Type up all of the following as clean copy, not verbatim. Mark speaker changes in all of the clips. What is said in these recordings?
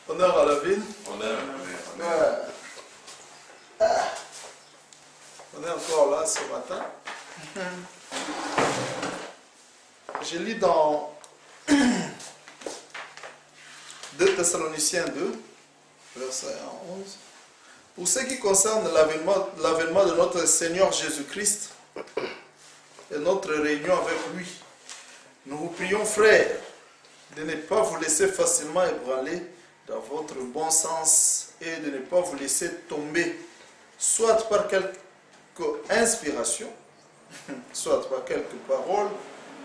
Speaker 1: Honneur à la ville.
Speaker 2: Honneur.
Speaker 1: Ouais. On est encore là ce matin. Je lis dans 2 Thessaloniciens 2, verset 11. Pour ce qui concerne l'avènement de notre Seigneur Jésus-Christ et notre réunion avec lui, nous vous prions, frères, de ne pas vous laisser facilement ébranler dans votre bon sens et de ne pas vous laisser tomber, soit par quelque inspiration, soit par quelques paroles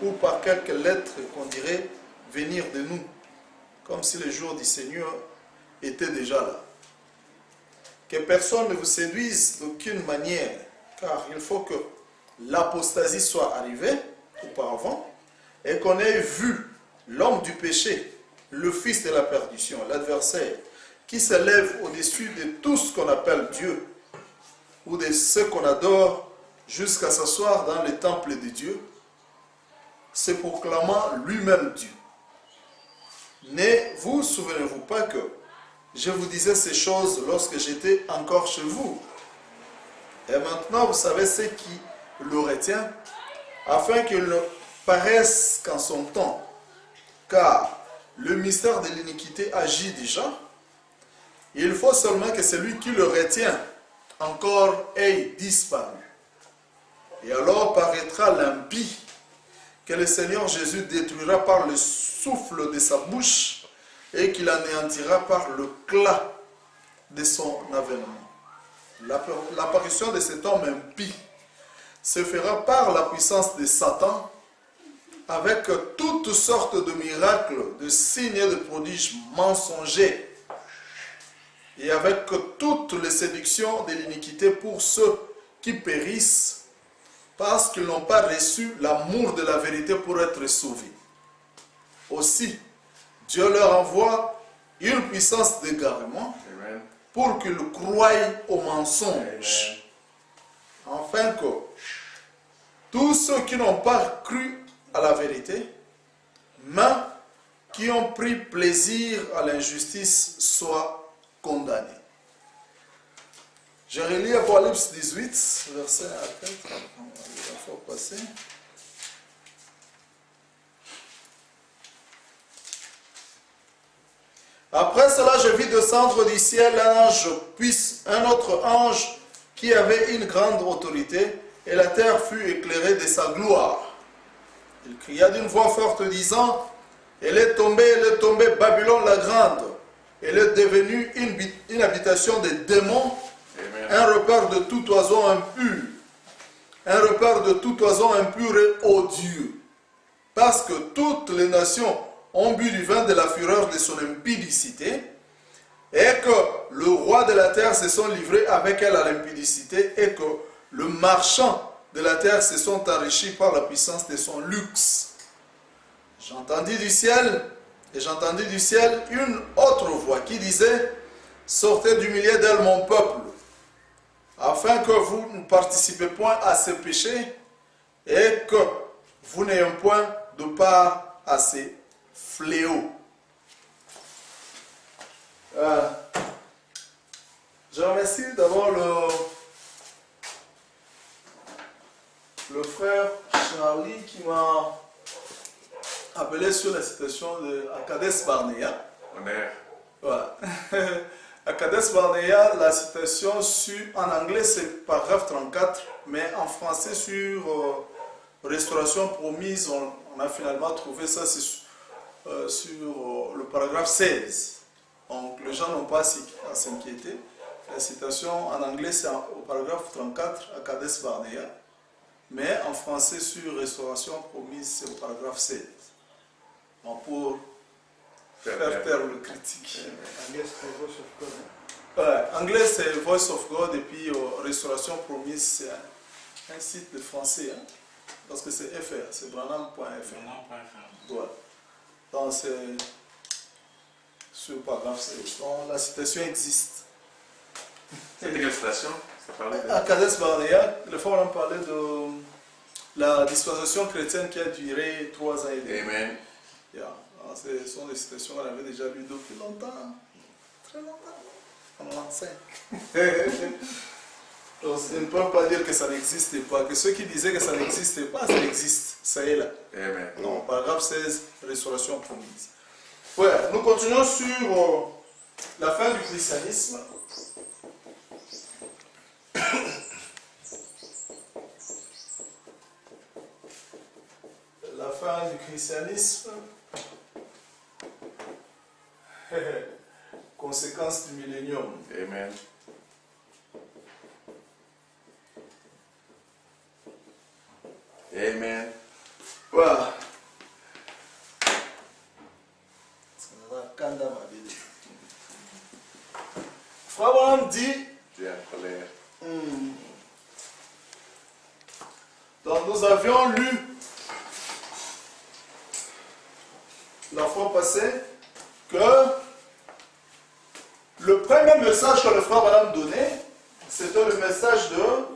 Speaker 1: ou par quelques lettres qu'on dirait venir de nous, comme si le jour du Seigneur était déjà là. Que personne ne vous séduise d'aucune manière, car il faut que l'apostasie soit arrivée auparavant et qu'on ait vu l'homme du péché, le fils de la perdition, l'adversaire, qui s'élève au-dessus de tout ce qu'on appelle Dieu ou de ce qu'on adore jusqu'à s'asseoir dans le temple de Dieu, se proclamant lui-même Dieu. Ne vous souvenez-vous pas que je vous disais ces choses lorsque j'étais encore chez vous? Et maintenant, vous savez ce qui le retient, afin qu'il ne paraisse qu'en son temps, car le mystère de l'iniquité agit déjà. Il faut seulement que celui qui le retient encore ait disparu. Et alors paraîtra l'impie que le Seigneur Jésus détruira par le souffle de sa bouche et qu'il anéantira par le clat de son avènement. L'apparition de cet homme impie se fera par la puissance de Satan, avec toutes sortes de miracles, de signes et de prodiges mensongers, et avec toutes les séductions de l'iniquité pour ceux qui périssent, parce qu'ils n'ont pas reçu l'amour de la vérité pour être sauvés. Aussi, Dieu leur envoie une puissance d'égarement pour qu'ils croient au mensonge, afin que tous ceux qui n'ont pas cru à la vérité, mais qui ont pris plaisir à l'injustice, soient condamnés. Je relis Apocalypse 18, verset 4. Il faut passer. Après cela, je vis descendre du ciel un autre ange qui avait une grande autorité, et la terre fut éclairée de sa gloire. Il cria d'une voix forte disant, elle est tombée, Babylone la grande. Elle est devenue une habitation des démons, un repère de tout oiseau impur. Un repère de tout oiseau impur et odieux. Parce que toutes les nations ont bu du vin de la fureur de son impudicité, et que le roi de la terre se sont livrés avec elle à l'impudicité, et que le marchand de la terre se sont enrichis par la puissance de son luxe. J'entendis du ciel une autre voix qui disait, sortez du milieu d'elle mon peuple, afin que vous ne participez point à ces péchés et que vous n'ayez point de part à ces fléaux. Je remercie d'abord le frère Charlie qui m'a appelé sur la citation de Akades Barnea. Ouais. Akades Barnea, la citation en anglais c'est paragraphe 34, mais en français sur Restauration promise, on a finalement trouvé ça sur le paragraphe 16. Donc les gens n'ont pas à s'inquiéter. La citation en anglais c'est au paragraphe 34, Akades Barnea. Mais en français, sur Restauration promise, c'est au paragraphe 16. Donc pour faire taire le critique.
Speaker 3: Anglais, c'est Voice of God.
Speaker 1: Ouais, anglais, c'est Voice of God, et puis Restauration promise, c'est un site de français. Hein, parce que c'est FR, c'est branham.fr. Ouais. Donc c'est sur le paragraphe 16. Donc la citation existe.
Speaker 2: C'était quelle citation?
Speaker 1: À Akades Barnea, le frère on parlait de la dispensation chrétienne qui a duré 3 ans et demi.
Speaker 2: Amen.
Speaker 1: Yeah. Ce sont des citations qu'on avait déjà lues depuis longtemps. Très longtemps. On l'enseigne. Donc, ils ne peuvent pas dire que ça n'existe pas. Que ceux qui disaient que ça n'existait pas, ça existe. Ça est là.
Speaker 2: Amen.
Speaker 1: Non, paragraphe 16, restauration promise. Ouais, nous continuons sur la fin du christianisme. La fin du christianisme. Conséquence du millénium.
Speaker 2: Amen. Amen.
Speaker 1: Voilà. Frère Abraham dit,
Speaker 2: Dieu est en colère.
Speaker 1: donc nous avions lu la fois passée que le premier message que le frère Abraham donnait, c'était le message de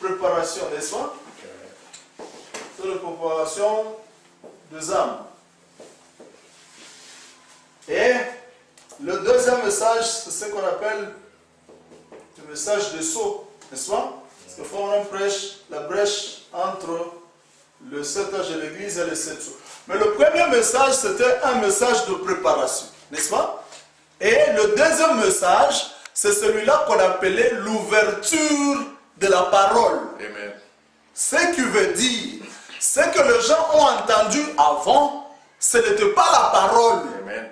Speaker 1: préparation, n'est-ce pas? C'est la préparation des âmes. Et le deuxième message, c'est ce qu'on appelle le message de saut, n'est-ce pas? Parce que le frère Abraham prêche la brèche entre le 7 âge de l'église et le 7 sauts. Mais le premier message, c'était un message de préparation, n'est-ce pas? Et le deuxième message, c'est celui-là qu'on appelait l'ouverture de la parole.
Speaker 2: Amen.
Speaker 1: Ce qui veut dire, ce que les gens ont entendu avant, ce n'était pas la parole.
Speaker 2: Amen.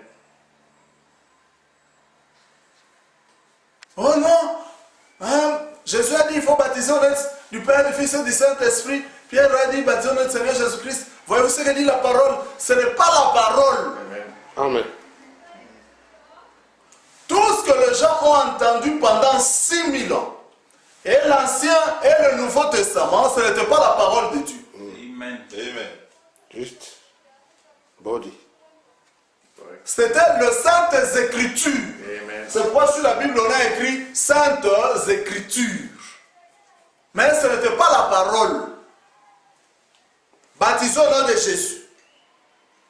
Speaker 1: Oh non, hein, Jésus a dit il faut baptiser au nom du Père, du Fils et du Saint-Esprit. Pierre a dit baptiser au nom du Seigneur Jésus-Christ. Voyez-vous ce que dit la parole? Ce n'est pas la parole.
Speaker 2: Amen.
Speaker 4: Amen.
Speaker 1: Tout ce que les gens ont entendu pendant 6000 ans, et l'Ancien et le Nouveau Testament, ce n'était pas la parole de Dieu.
Speaker 2: Amen.
Speaker 3: Amen.
Speaker 4: Juste. Body.
Speaker 1: C'était le Saintes Écritures.
Speaker 2: Amen.
Speaker 1: C'est pourquoi sur la Bible on a écrit Saintes Écritures. Mais ce n'était pas la parole. Baptisé au nom de Jésus.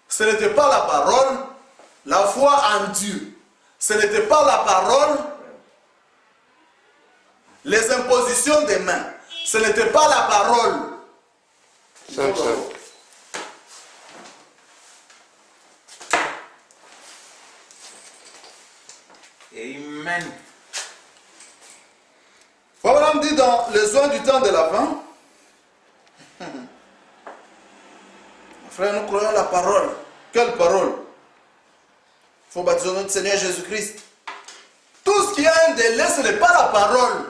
Speaker 1: Ce n'était pas la parole. La foi en Dieu. Ce n'était pas la parole. Les impositions des mains. Ce n'était pas la parole.
Speaker 4: 5, 5.
Speaker 2: Amen.
Speaker 1: Abraham dit dans les soins du temps de la fin, frère, nous croyons la parole. Quelle parole? Il faut baptiser notre Seigneur Jésus-Christ. Tout ce qui a un délai, ce n'est pas la parole.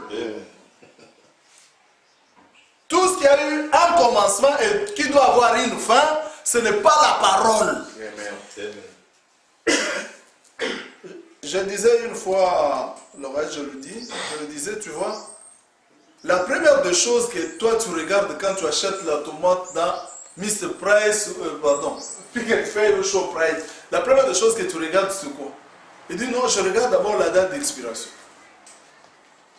Speaker 1: Tout ce qui a eu un commencement et qui doit avoir une fin, ce n'est pas la parole.
Speaker 2: Amen.
Speaker 1: Je disais une fois à l'oreille, je le disais, tu vois, la première des choses que toi tu regardes quand tu achètes la tomate dans Mr. Price, Pick and Pay ou Show Price, la première des choses que tu regardes c'est quoi? Il dit non, je regarde d'abord la date d'expiration.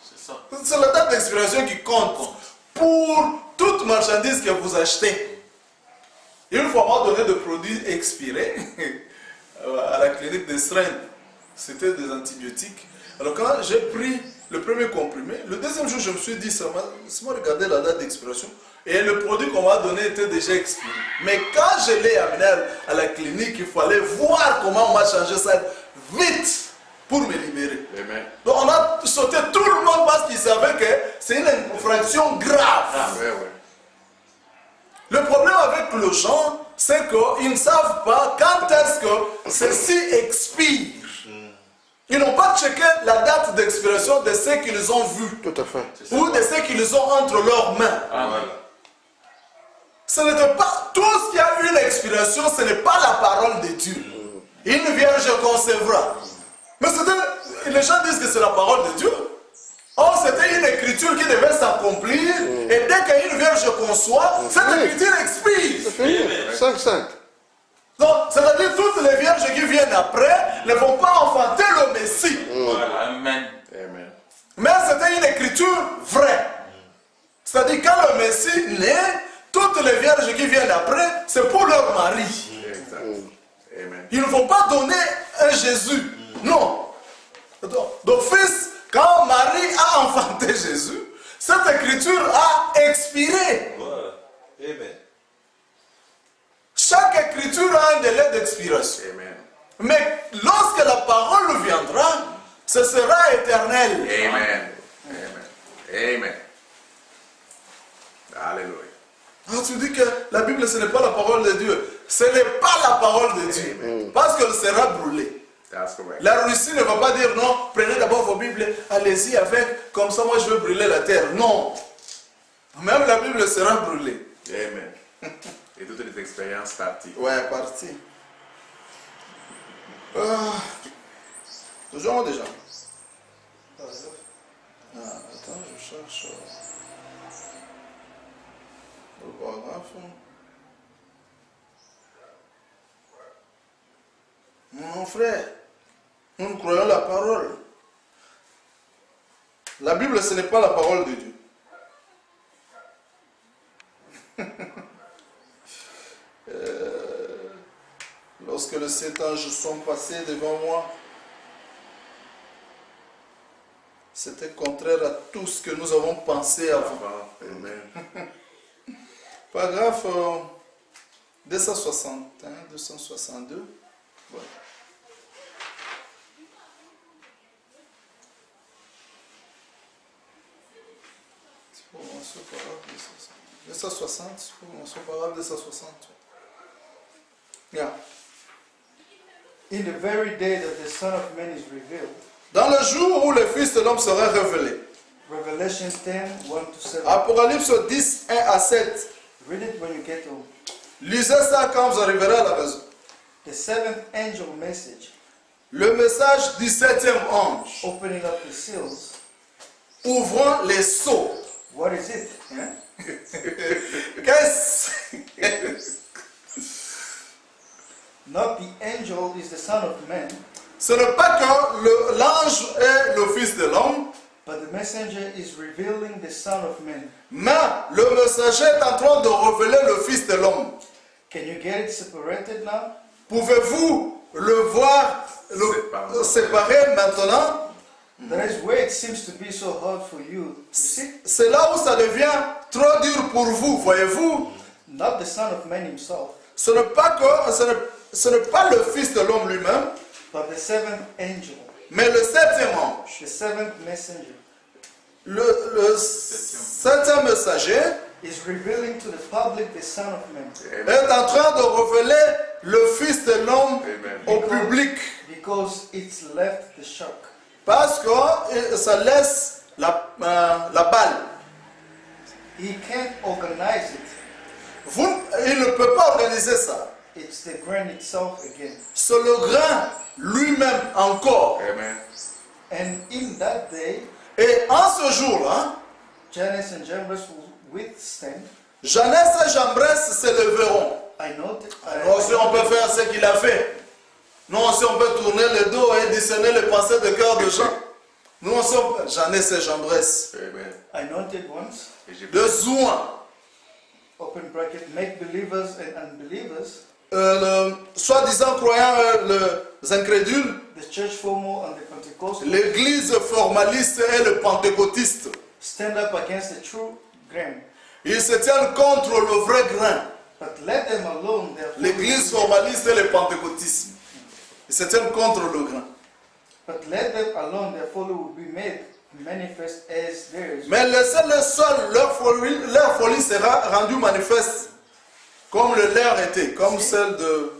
Speaker 2: C'est ça.
Speaker 1: C'est la date d'expiration qui compte pour toute marchandise que vous achetez. Une fois m'a donné des produits expirés à la clinique de Strain. C'était des antibiotiques. Alors quand j'ai pris le premier comprimé, le deuxième jour je me suis dit, ça m'a regardé la date d'expiration et le produit qu'on m'a donné était déjà expiré. Mais quand je l'ai amené à la clinique, il fallait voir comment on m'a changé ça vite pour me libérer.
Speaker 2: Amen.
Speaker 1: Donc on a sauté tout le monde parce qu'ils savaient que c'est une infraction grave.
Speaker 2: Ouais, ouais.
Speaker 1: Le problème avec les gens, c'est qu'ils ne savent pas quand est-ce que ceci expire. Ils n'ont pas checké la date d'expiration de ce qu'ils ont vu
Speaker 4: Tout à fait.
Speaker 1: ou de ce qu'ils ont entre leurs mains.
Speaker 2: Amen.
Speaker 1: Ce n'était pas tout ce qui a eu l'expiration, ce n'est pas la parole de Dieu. Une vierge concevra. Mais les gens disent que c'est la parole de Dieu. Or, c'était une écriture qui devait s'accomplir. Et dès qu'une vierge conçoit, cette écriture expire.
Speaker 4: C'est fini. 5, 5.
Speaker 1: Donc, c'est-à-dire toutes les vierges qui viennent après ne vont pas enfanter le Messie.
Speaker 2: Voilà. Amen. Amen.
Speaker 1: Mais c'était une écriture vraie. C'est-à-dire quand le Messie naît, toutes les vierges qui viennent après, c'est pour leur mari.
Speaker 2: Exact. Amen.
Speaker 1: Ils ne vont pas donner un Jésus. Non. d'office, quand Marie a enfanté Jésus, cette écriture a expiré.
Speaker 2: Voilà. Amen.
Speaker 1: Chaque écriture a un délai d'expiration.
Speaker 2: Amen.
Speaker 1: Mais lorsque la parole viendra, ce sera éternel.
Speaker 2: Amen. Amen. Amen. Alléluia.
Speaker 1: Ah, tu dis que la Bible, ce n'est pas la parole de Dieu. Ce n'est pas la parole de Dieu. Parce qu'elle sera brûlée.
Speaker 2: That's correct.
Speaker 1: La Russie ne va pas dire non, prenez d'abord vos Bibles, allez-y avec, comme ça moi je vais brûler la terre. Non. Même la Bible sera brûlée.
Speaker 2: Amen. Et toutes les expériences parties.
Speaker 1: Ouais, parti. Nous jouons déjà. Ah, attends, je cherche le paragraphe. Mon frère, nous croyons la parole. La Bible, ce n'est pas la parole de Dieu. Lorsque les 7 anges sont passés devant moi, c'était contraire à tout ce que nous avons pensé avant.
Speaker 2: Amen.
Speaker 1: Paragraphe 261, 262. Voilà. C'est pour commencer au paragraphe 260. 260, c'est pour commencer au paragraphe 260. Yeah.
Speaker 3: In the very day that the Son of Man is revealed,
Speaker 1: Dans le jour où le Fils de l'homme sera révélé.
Speaker 3: Revelation 10, 1-7.
Speaker 1: Apocalypse 10, 1 à 7.
Speaker 3: Read it when you get home.
Speaker 1: Lisez ça quand vous arriverez à la maison.
Speaker 3: The seventh angel message,
Speaker 1: Le message du 7e ange.
Speaker 3: opening up the seals.
Speaker 1: Ouvrant les sceaux.
Speaker 3: What is it? Huh?
Speaker 1: Qu'est-ce?
Speaker 3: Not the angel is the Son of Man,
Speaker 1: Ce n'est pas que l'ange est le Fils de l'homme,
Speaker 3: but the messenger is revealing the Son of Man.
Speaker 1: mais le messager est en train de révéler le Fils de l'homme.
Speaker 3: Can you get it separated now?
Speaker 1: Pouvez-vous le voir le séparer maintenant?
Speaker 3: That is where it seems to be so hard for you. You see?
Speaker 1: C'est là où ça devient trop dur pour vous, voyez-vous?
Speaker 3: Not the Son of Man himself,
Speaker 1: Ce n'est pas le Fils de l'homme lui-même,
Speaker 3: but the seventh angel,
Speaker 1: mais le 7e ange.
Speaker 3: the seventh messenger,
Speaker 1: Le 7e messager
Speaker 3: is revealing to the public the Son of Man.
Speaker 1: est en train de révéler le Fils de l'homme
Speaker 2: Amen.
Speaker 1: au public.
Speaker 3: Because it's left the shock.
Speaker 1: Parce que ça laisse la balle.
Speaker 3: He can't organize it.
Speaker 1: Il ne peut pas organiser ça.
Speaker 3: It's the grain itself again.
Speaker 1: C'est le grain lui-même encore.
Speaker 2: Amen.
Speaker 3: And in that day,
Speaker 1: Et en ce jour-là,
Speaker 3: Jannes and Jambres will withstand.
Speaker 1: Jeannès et Jambres se leveront.
Speaker 3: I know
Speaker 1: Alors si on peut faire ce qu'il a fait, nous aussi on peut tourner le dos et discerner les pensées de cœur de gens. Nous aussi on peut, Jeannès et Jambres,
Speaker 2: Amen.
Speaker 3: I noted once,
Speaker 2: Et j'ai
Speaker 1: de Zouan,
Speaker 3: open bracket, make believers and unbelievers,
Speaker 1: soi-disant croyants, les incrédules,
Speaker 3: the church formal and the Pentecostal,
Speaker 1: l'église formaliste et le pentecôtiste.
Speaker 3: stand up against the true grain.
Speaker 1: Ils se tiennent contre le vrai grain.
Speaker 3: But let them alone, therefore.
Speaker 1: L'église formaliste et le pentecôtisme. Ils se tiennent contre le grain.
Speaker 3: But let them alone, their folly will be made manifest as theirs.
Speaker 1: Mais laissez-les seuls, leur folie sera rendue manifeste. Comme le leur était, comme celle de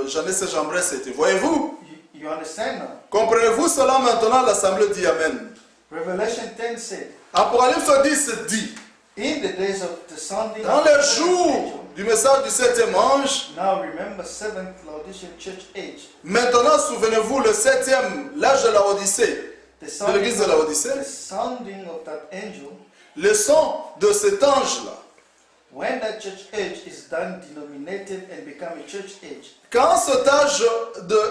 Speaker 1: Jeannès et Jambres était. Voyez-vous?
Speaker 3: You understand now?
Speaker 1: Comprenez-vous cela maintenant? L'Assemblée dit Amen.
Speaker 3: Revelation 10 said,
Speaker 1: Apocalypse 10 dit,
Speaker 3: in the days of the sounding
Speaker 1: dans
Speaker 3: of the
Speaker 1: les
Speaker 3: seventh
Speaker 1: jours
Speaker 3: angel,
Speaker 1: du message du 7e ange,
Speaker 3: now remember seventh Laodicean church age.
Speaker 1: maintenant souvenez-vous le 7e, l'âge de la Odyssée,
Speaker 3: The
Speaker 1: de l'église de la Odyssée,
Speaker 3: the sounding of that angel,
Speaker 1: le son de cet ange-là.
Speaker 3: when that church age is done, denominated and become a church age,
Speaker 1: Quand cet âge de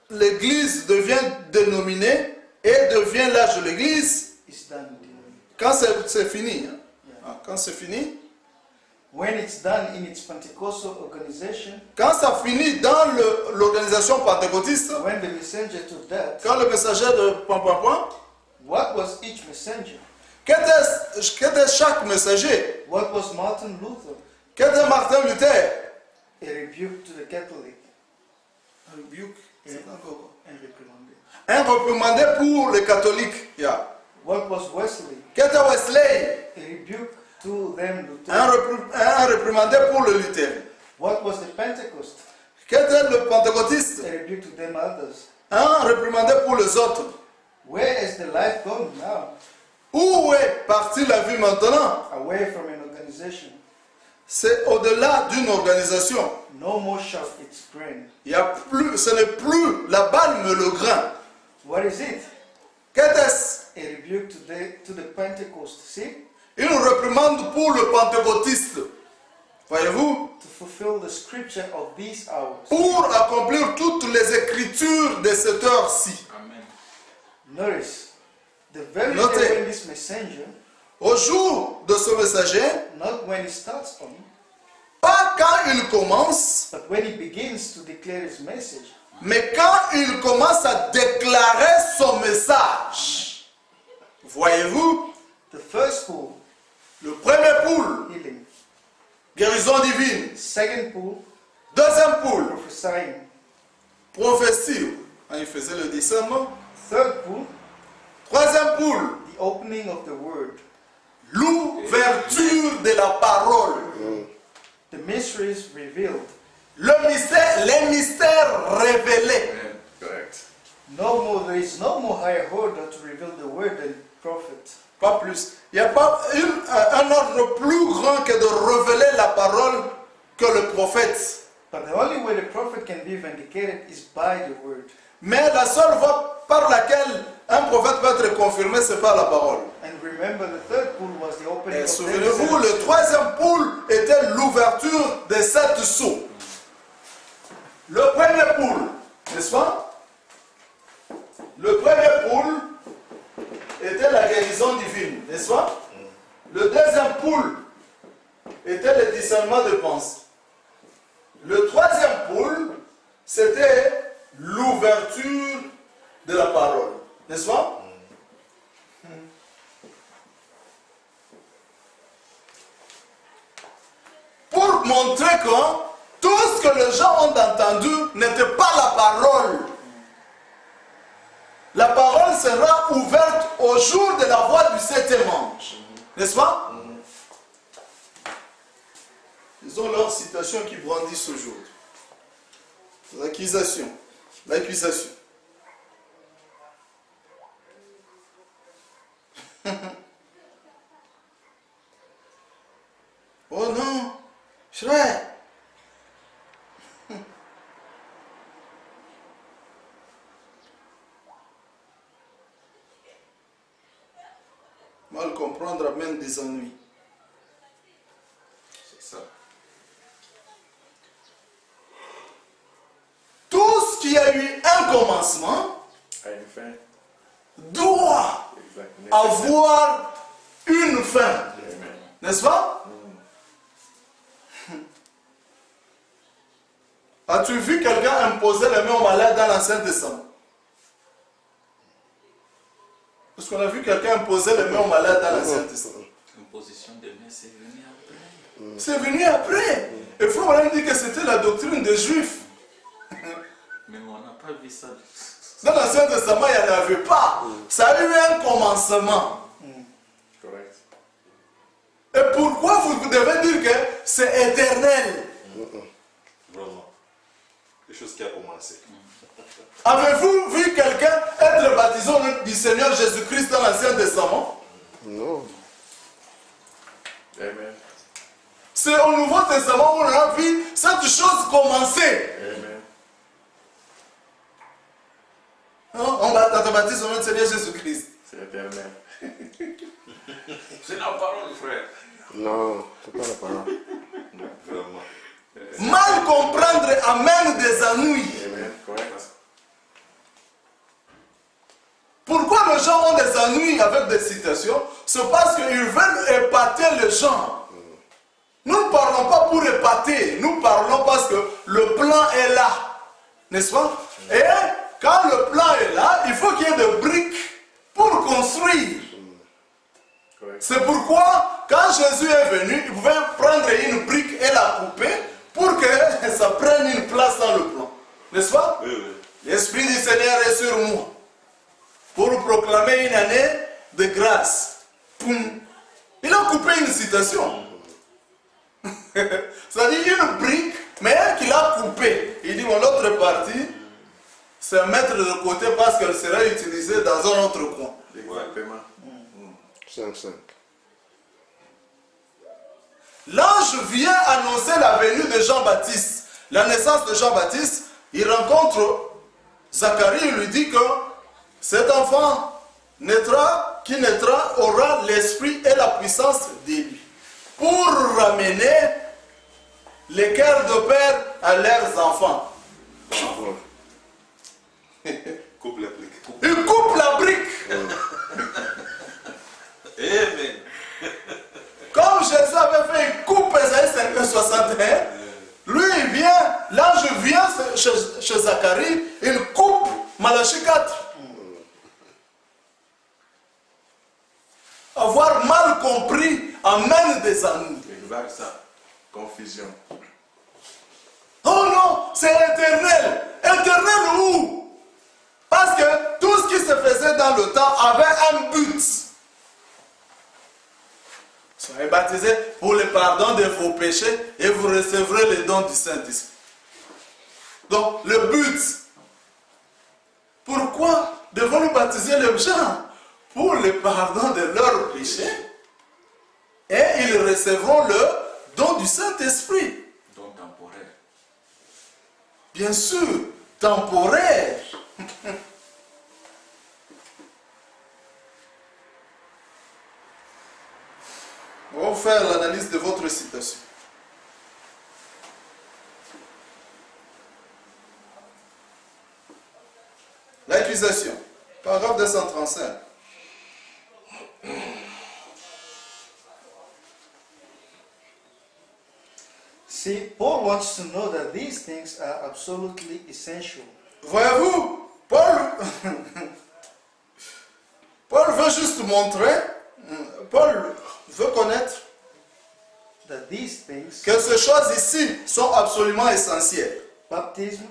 Speaker 1: l'église devient dénominé et devient l'âge de l'église,
Speaker 3: is done denominated.
Speaker 1: quand c'est fini, hein, quand c'est fini,
Speaker 3: When it's done in its Pentecostal organization,
Speaker 1: quand ça finit dans l'organisation pentecôtiste,
Speaker 3: when the messenger took that,
Speaker 1: quand le messager de point, point, point,
Speaker 3: what was each messenger?
Speaker 1: qu'était chaque messager?
Speaker 3: What was Martin Luther?
Speaker 1: Qu'était Martin Luther?
Speaker 3: A rebuke to the Catholic.
Speaker 1: Un rebuke, c'est encore quoi?
Speaker 3: And reprimanded.
Speaker 1: Un reprimandé pour les catholiques. Yeah.
Speaker 3: What was Wesley?
Speaker 1: Qu'était Wesley?
Speaker 3: A rebuke to them
Speaker 1: Un
Speaker 3: Luther.
Speaker 1: reprimandé pour le Luther.
Speaker 3: What was the Pentecost?
Speaker 1: Qu'était le pentecôtiste?
Speaker 3: A rebuke to them others.
Speaker 1: Un reprimandé pour les autres.
Speaker 3: Where is the life going now?
Speaker 1: Où est partie la vie maintenant?
Speaker 3: Away from an organization.
Speaker 1: C'est au-delà d'une organisation.
Speaker 3: No more shout, it's grain.
Speaker 1: Il y a plus, ce n'est plus la balle mais le grain.
Speaker 3: What is it?
Speaker 1: Qu'est-ce?
Speaker 3: A rebuke to the Pentecost. See?
Speaker 1: Une reprimande pour le pentecôtiste. Voyez-vous?
Speaker 3: To fulfill the scripture of these hours.
Speaker 1: Pour accomplir toutes les écritures de cette heure-ci.
Speaker 2: Amen.
Speaker 3: Notice, the very
Speaker 1: Notez.
Speaker 3: day when this messenger,
Speaker 1: Au jour de ce messager,
Speaker 3: not when he starts on,
Speaker 1: pas quand il commence,
Speaker 3: but when he begins to declare his message,
Speaker 1: mais quand il commence à déclarer son message. Voyez-vous?
Speaker 3: the first pool,
Speaker 1: Le premier poule,
Speaker 3: healing.
Speaker 1: guérison divine.
Speaker 3: Second pool,
Speaker 1: Deuxième poule,
Speaker 3: prophesying.
Speaker 1: prophétie. Quand il faisait le discernement.
Speaker 3: Third pool,
Speaker 1: Troisième poule,
Speaker 3: the opening of the word.
Speaker 1: l'ouverture de la parole.
Speaker 3: The mysteries revealed.
Speaker 1: Les mystères révélés.
Speaker 2: Amen. Correct.
Speaker 3: No more, there is no more higher order to reveal the word than prophet.
Speaker 1: Pas plus. Il n'y a pas un ordre plus grand que de révéler la parole que le prophète.
Speaker 3: But the only way the prophet can be vindicated is by the word.
Speaker 1: Mais la seule voie par laquelle un prophète peut être confirmé, c'est par la parole.
Speaker 3: And remember, the third pool was the opening
Speaker 1: Et
Speaker 3: of the
Speaker 1: souvenez-vous, le troisième poule était l'ouverture des 7 sceaux. Le premier poule, n'est-ce pas? Le premier poule était la guérison divine, n'est-ce pas? Le deuxième poule était le discernement de pensée. Le troisième poule, c'était l'ouverture de la parole, n'est-ce pas? Pour montrer que tout ce que les gens ont entendu n'était pas la parole. La parole sera ouverte au jour de la voix du septième ange. N'est-ce pas? Ils ont leur citation qui brandissent aujourd'hui. L'accusation. L'accusation. Oh non, frère. Mal comprendre amène des ennuis.
Speaker 2: C'est ça.
Speaker 1: Tout ce qui a eu un commencement
Speaker 2: À une fin.
Speaker 1: doit
Speaker 2: Exactement.
Speaker 1: avoir une fin.
Speaker 2: Amen.
Speaker 1: N'est-ce pas? As-tu vu quelqu'un imposer les mains aux malades dans l'Ancien Testament? Est-ce qu'on a vu quelqu'un imposer les mains aux malades dans l'Ancien Testament?
Speaker 5: Une position de main, c'est venu après.
Speaker 1: C'est venu après. Et Frère Branham dit que c'était la doctrine des Juifs.
Speaker 5: Mais on n'a pas vu ça.
Speaker 1: Dans l'Ancien Testament, il n'y en avait pas. Ça a eu un commencement.
Speaker 2: Correct.
Speaker 1: Et pourquoi vous devez dire que c'est éternel?
Speaker 6: Vraiment. Quelque chose qui a commencé.
Speaker 1: Avez-vous vu quelqu'un être baptisé au nom du Seigneur Jésus-Christ dans l'Ancien Testament?
Speaker 4: Non.
Speaker 2: Amen.
Speaker 1: C'est au Nouveau Testament où on a vu cette chose commencer.
Speaker 2: Amen.
Speaker 1: On te baptise au nom du Seigneur Jésus-Christ.
Speaker 2: C'est éternel.
Speaker 5: C'est la parole, frère.
Speaker 4: Non, c'est pas la parole.
Speaker 6: Vraiment.
Speaker 1: Mal comprendre amène des ennuis.
Speaker 2: Amen. Correct.
Speaker 1: Pourquoi les gens ont des ennuis avec des citations? C'est parce qu'ils veulent épater les gens. Nous ne parlons pas pour épater, nous parlons parce que le plan est là. N'est-ce pas? Et quand le plan est là, il faut qu'il y ait des briques pour construire.
Speaker 2: Correct.
Speaker 1: C'est pourquoi, quand Jésus est venu, il pouvait prendre une brique et la couper pour que ça prenne une place dans le plan. N'est-ce pas?
Speaker 6: Oui, oui.
Speaker 1: L'Esprit du Seigneur est sur moi pour proclamer une année de grâce. Poum. Il a coupé une citation. C'est-à-dire une brique, mais qu'il a coupée. Il dit, mon autre partie, c'est mettre de côté parce qu'elle sera utilisée dans un autre coin.
Speaker 2: Exactement.
Speaker 4: 5-5.
Speaker 1: L'ange vient annoncer la venue de Jean-Baptiste, la naissance de Jean-Baptiste. Il rencontre Zacharie, il lui dit que cet enfant qui naîtra aura l'esprit et la puissance d'Élie pour ramener les cœurs de père à leurs enfants.
Speaker 6: Coupe les briques.
Speaker 1: Il coupe la brique.
Speaker 6: Amen.
Speaker 1: Comme Jésus avait fait une coupe Ésaïe 61, lui il vient, l'ange vient chez Zacharie, il coupe Malachie 4. Avoir mal compris amène des ennuis.
Speaker 2: Exact, ça. Confusion.
Speaker 1: Oh non, c'est éternel. Éternel où? Parce que tout ce qui se faisait dans le temps avait un but. Soyez baptisés pour le pardon de vos péchés et vous recevrez les dons du Saint-Esprit. Donc, le but. Pourquoi devons-nous baptiser les gens? Pour le pardon de leurs péchés. Et ils recevront le don du Saint-Esprit.
Speaker 5: Don temporaire.
Speaker 1: Bien sûr, temporaire. On va faire l'analyse de votre citation. L'accusation. Paragraphe 235.
Speaker 3: See, Paul wants to know that these things are absolutely essential.
Speaker 1: Voyez-vous, Paul veut juste montrer, Paul veut connaître
Speaker 3: That these things,
Speaker 1: que ces choses ici sont absolument essentielles.
Speaker 3: baptism,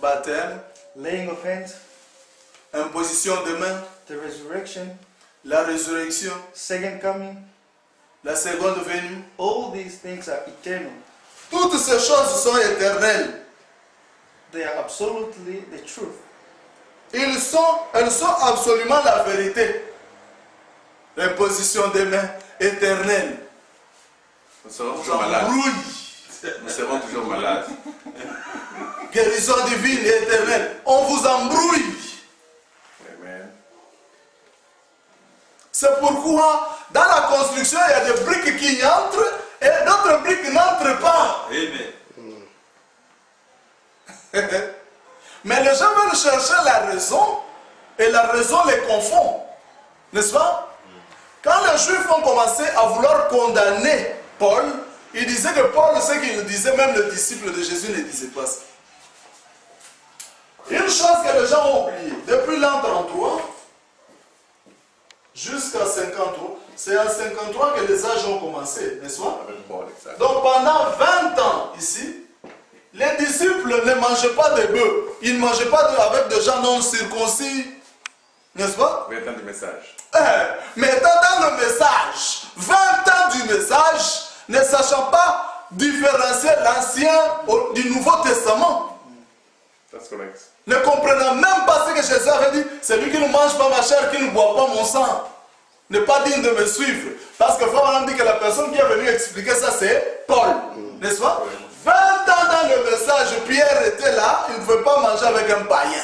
Speaker 1: Baptême,
Speaker 3: laying of hands,
Speaker 1: imposition de main,
Speaker 3: the resurrection,
Speaker 1: la résurrection,
Speaker 3: second coming,
Speaker 1: la seconde venue.
Speaker 3: all these things are eternal.
Speaker 1: Toutes ces choses sont éternelles.
Speaker 3: They are absolutely the truth.
Speaker 1: Elles sont absolument la vérité. L'imposition des mains éternelle.
Speaker 2: Nous serons
Speaker 1: On
Speaker 2: toujours malades.
Speaker 1: s'embrouille.
Speaker 2: Nous serons toujours malades.
Speaker 1: Guérison divine et éternelle. On vous embrouille.
Speaker 2: Amen.
Speaker 1: C'est pourquoi dans la construction, il y a des briques qui entrent et d'autres briques n'entrent pas.
Speaker 6: Amen.
Speaker 1: Mais les gens veulent chercher la raison et la raison les confond. N'est-ce pas? Quand les Juifs ont commencé à vouloir condamner Paul, ils disaient que Paul, ce qu'il disait, même les disciples de Jésus ne disaient pas ça. Une chose que les gens ont oubliée, depuis l'an 33 jusqu'à 53, c'est en 53 que les âges ont commencé, n'est-ce pas?
Speaker 2: Avec Paul, exact.
Speaker 1: Donc pendant 20 ans ici, les disciples ne mangeaient pas de bœuf, ils ne mangeaient pas avec des gens non circoncis, n'est-ce pas?
Speaker 2: 20 ans du message.
Speaker 1: Mais étant dans le message, 20 ans du message, ne sachant pas différencier l'Ancien du Nouveau Testament,
Speaker 2: That's correct.
Speaker 1: ne comprenant même pas ce que Jésus avait dit, celui qui ne mange pas ma chair, qui ne boit pas mon sang, n'est pas digne de me suivre. Parce que Frère dit que la personne qui est venue expliquer ça, c'est Paul, n'est-ce pas? 20 ans dans le message, Pierre était là, il ne pouvait pas manger avec un païen.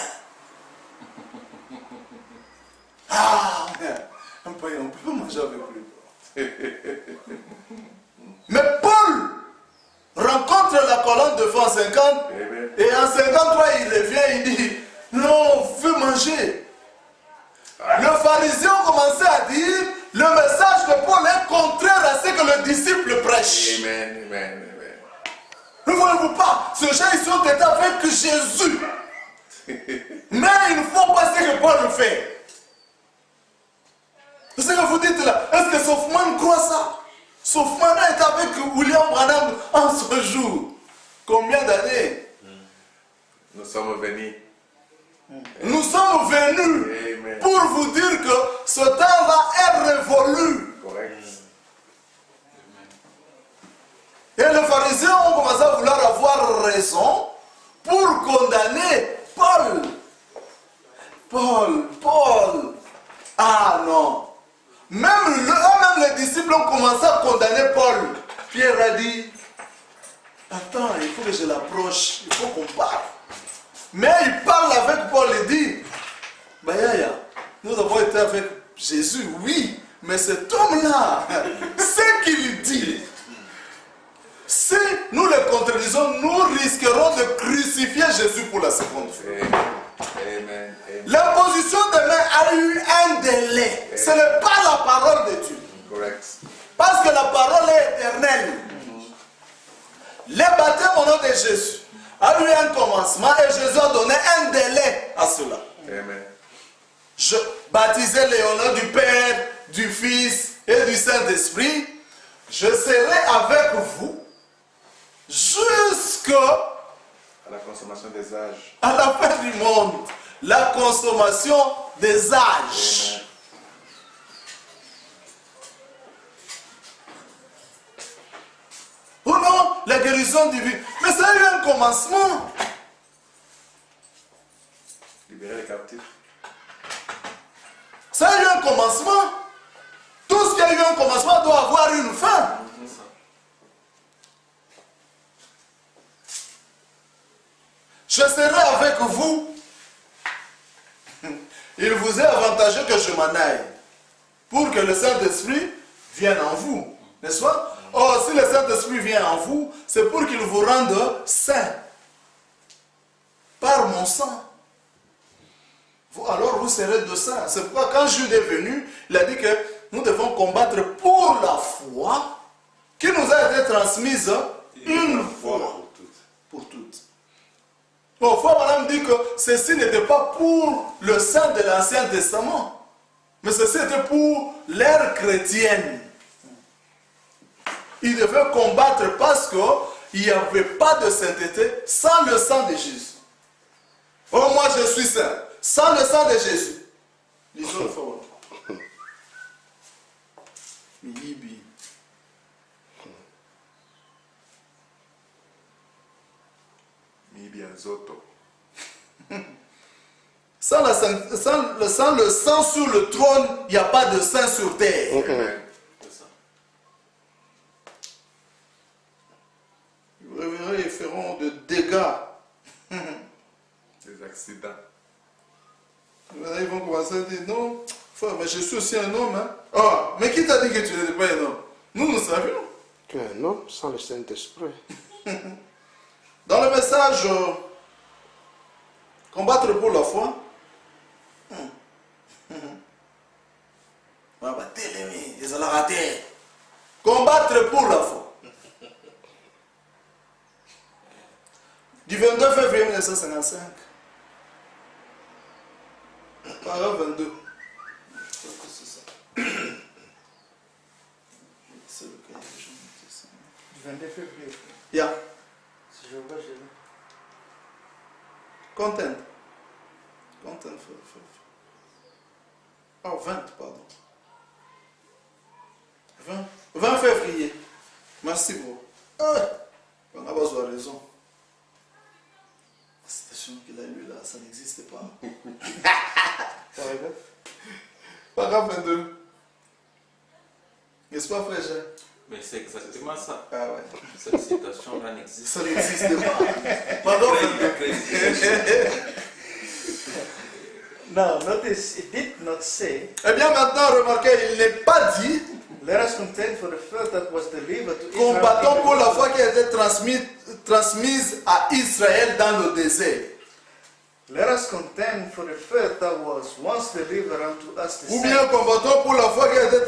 Speaker 1: Ah, un païen, on ne peut pas manger avec lui. Mais Paul rencontre la colonne de feu en 50,
Speaker 2: Amen.
Speaker 1: et en 53, il revient, il dit, non, on veut manger. Le pharisien a commencé à dire, le message de Paul est contraire à ce que le disciple prêche. prêche.
Speaker 2: Amen. Amen. Amen.
Speaker 1: Ne voyez-vous pas? Ces gens, ils sont étés avec Jésus. Mais ils ne font pas ce que Paul fait. C'est ce que vous dites là. Est-ce que Sophman croit ça? Sophman est avec William Branham en ce jour. Combien d'années?
Speaker 2: Nous sommes venus.
Speaker 1: Nous sommes venus
Speaker 2: Amen.
Speaker 1: pour vous dire que ce temps-là est révolu.
Speaker 2: Correct.
Speaker 1: Et les pharisiens ont commencé à vouloir avoir raison pour condamner Paul. Paul. Ah non. Même les disciples ont commencé à condamner Paul. Pierre a dit, attends, il faut que je l'approche, il faut qu'on parle. Mais il parle avec Paul et dit, Bayaya, nous avons été avec Jésus, oui, mais cet homme-là, ce qu'il dit, si nous le contredisons, nous risquerons de crucifier Jésus pour la seconde fois.
Speaker 2: Amen. Amen.
Speaker 1: L'imposition de main a eu un délai. Ce n'est pas la parole de Dieu.
Speaker 2: Correct.
Speaker 1: Parce que la parole est éternelle. Le baptême au nom de Jésus a eu un commencement et Jésus a donné un délai à cela.
Speaker 2: Amen.
Speaker 1: Je baptisais au nom du Père, du Fils et du Saint-Esprit. Je serai avec vous jusqu'à
Speaker 2: À la consommation des âges.
Speaker 1: la fin du monde. La consommation des âges.
Speaker 2: Amen.
Speaker 1: Oh non, la guérison divine. Mais ça a eu un commencement.
Speaker 2: Libérer les captifs.
Speaker 1: Ça a eu un commencement. Tout ce qui a eu un commencement doit avoir une fin.
Speaker 5: C'est ça.
Speaker 1: Je serai avec vous. Il vous est avantageux que je m'en aille. Pour que le Saint-Esprit vienne en vous. N'est-ce pas? Or, si le Saint-Esprit vient en vous, c'est pour qu'il vous rende saints. Par mon sang. Alors vous serez de saints. C'est pourquoi quand Jude est venu, il a dit que nous devons combattre pour la foi qui nous a été transmise une fois
Speaker 6: Pour toutes.
Speaker 1: pour toutes. Bon, foi, madame dit que ceci n'était pas pour le sang de l'Ancien Testament, mais ceci était pour l'ère chrétienne. Ils devaient combattre parce qu'il n'y avait pas de sainteté sans le sang de Jésus. Oh, moi je suis saint, sans le sang de Jésus. Lisons le fort. Mihibi.
Speaker 2: Mibianzoto.
Speaker 1: Sans le sang sur le trône, il n'y a pas de sang sur terre.
Speaker 2: Amen.
Speaker 5: C'est ça.
Speaker 1: Vous verrez, ils feront de dégâts.
Speaker 2: Des accidents.
Speaker 1: Ils vont commencer à dire non, frère, mais je suis aussi un homme. Hein? Oh, mais qui t'a dit que tu n'étais pas un homme? Nous savions.
Speaker 4: Tu es un homme sans le Saint-Esprit.
Speaker 1: Dans le message, combattre pour la foi. Combattre pour la foi. Du 22 février 1955. Paragraphe 22. Je crois que c'est ça. C'est le cas.
Speaker 3: Du 22 février.
Speaker 1: Yeah.
Speaker 3: Si je vois, je l'ai.
Speaker 1: Content. Oh, 20, pardon. 20 février. Merci, bro. On a besoin de raison. La citation qu'il a lue là, ça n'existe pas. Paragraphe 22. N'est-ce pas, frère Jean?
Speaker 5: Mais c'est exactement ça.
Speaker 1: Ah ouais.
Speaker 5: Cette citation-là n'existe
Speaker 1: Ça n'existe pas. Paragraphe 22.
Speaker 3: Now, notice, it did not say,
Speaker 1: Eh bien, maintenant, remarquez, il n'est pas dit
Speaker 3: let us contend for the faith that was delivered to Israel.
Speaker 1: combattons pour la foi qui a été transmise à Israël dans le désert.
Speaker 3: Let us contend for the faith that was once delivered unto us. The
Speaker 1: Ou
Speaker 3: saints.
Speaker 1: bien combattons pour la foi qui a été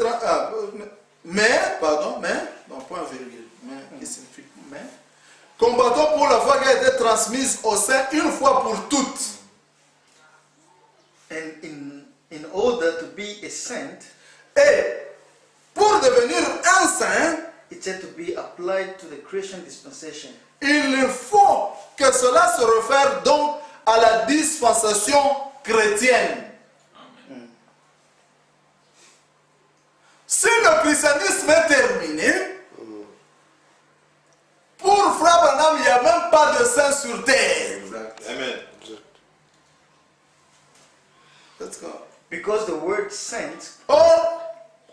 Speaker 1: non, point virgule. Qui signifie mais. Combattons pour la foi qui a été transmise au sein une fois pour toutes.
Speaker 3: And in order to be a saint,
Speaker 1: Et pour devenir un saint,
Speaker 3: it had to be applied to the Christian dispensation.
Speaker 1: il faut que cela se réfère donc à la dispensation chrétienne. Si le christianisme est terminé, pour Frère Branham, il n'y a même pas de saint sur terre.
Speaker 2: Exact.
Speaker 6: Amen.
Speaker 1: Let's go.
Speaker 3: Because the word saint
Speaker 1: Or,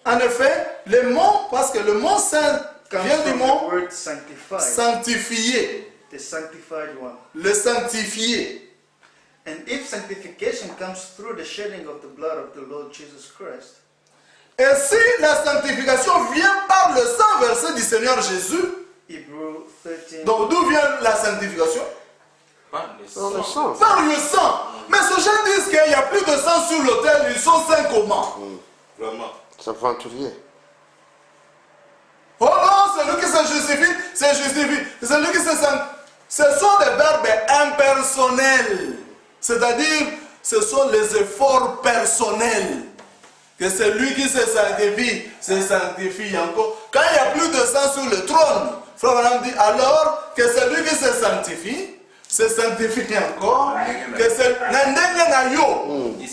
Speaker 1: en effet, le mot, parce que le mot saint
Speaker 3: comes
Speaker 1: vient du
Speaker 3: from the
Speaker 1: mot
Speaker 3: word sanctified,
Speaker 1: sanctifié,
Speaker 3: the sanctified one.
Speaker 1: le sanctifié.
Speaker 3: And if sanctification comes through the shedding of the blood of the Lord Jesus Christ,
Speaker 1: Et si la sanctification vient par le sang versé du Seigneur Jésus,
Speaker 3: Hebrew 13,
Speaker 1: donc d'où vient la sanctification?
Speaker 5: Pas le
Speaker 4: Dans le
Speaker 5: sang.
Speaker 4: sang.
Speaker 1: Par le sang. Mais ces gens disent qu'il n'y a plus de sang sur l'autel, ils sont saints comment?
Speaker 6: Vraiment.
Speaker 4: C'est aventurier.
Speaker 1: Oh non, celui qui se justifie, c'est justifié. Celui qui se sanctifie. Ce sont des verbes impersonnels. C'est-à-dire, ce sont les efforts personnels. Que celui qui se sanctifie encore. Quand il n'y a plus de sang sur le trône, Frère Branham dit alors que celui qui se sanctifie encore. Que c'est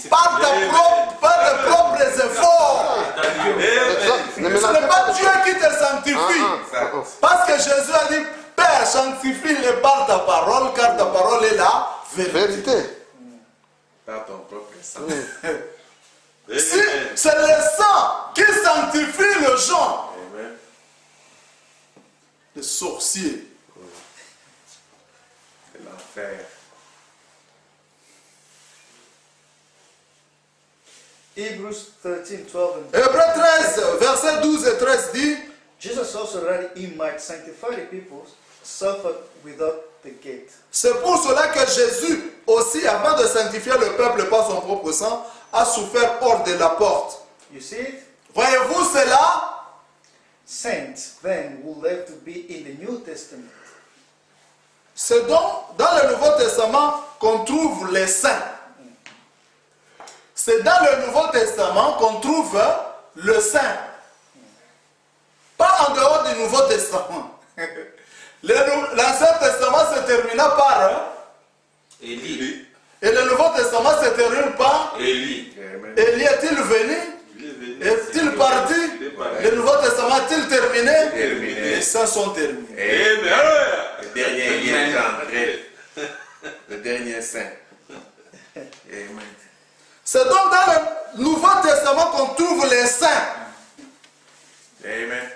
Speaker 1: par tes propres efforts.
Speaker 4: Exact. Ne
Speaker 1: Ce
Speaker 4: mélangez
Speaker 1: n'est pas
Speaker 4: pas.
Speaker 1: Dieu qui te sanctifie. Parce que Jésus a dit, Père, sanctifie-les par ta parole, car ta parole est la vérité.
Speaker 4: Vérité.
Speaker 2: Par ton propre sang.
Speaker 1: Si c'est le sang qui sanctifie les gens,
Speaker 2: Amen.
Speaker 1: les sorciers,
Speaker 2: C'est l'enfer.
Speaker 3: Hebrews 13, 12 and
Speaker 1: Hébreux 13, versets 12 et 13 dit,
Speaker 3: Jesus also that he might sanctify the people suffered without the gate.
Speaker 1: c'est pour cela que Jésus, aussi avant de sanctifier le peuple par son propre sang, a souffert hors de la porte.
Speaker 3: You see it?
Speaker 1: Voyez-vous cela?
Speaker 3: Saints then will have to be in the New Testament.
Speaker 1: C'est donc dans le Nouveau Testament qu'on trouve les saints. C'est dans le Nouveau Testament qu'on trouve le saint. Pas en dehors du Nouveau Testament. L'Ancien Testament se termina par
Speaker 5: Élie.
Speaker 1: et le Nouveau Testament se termine par
Speaker 5: Élie.
Speaker 2: Amen.
Speaker 1: Élie est-il venu?
Speaker 6: Il est venu.
Speaker 1: Est-il parti?
Speaker 6: Il est parti.
Speaker 1: Le Nouveau Testament est-il terminé?
Speaker 2: Terminé.
Speaker 1: Les saints sont terminés.
Speaker 2: Amen.
Speaker 6: Alléluia.
Speaker 2: Le dernier lien est entré. Le dernier saint. Amen.
Speaker 1: C'est donc dans le Nouveau Testament qu'on trouve les saints.
Speaker 2: Amen.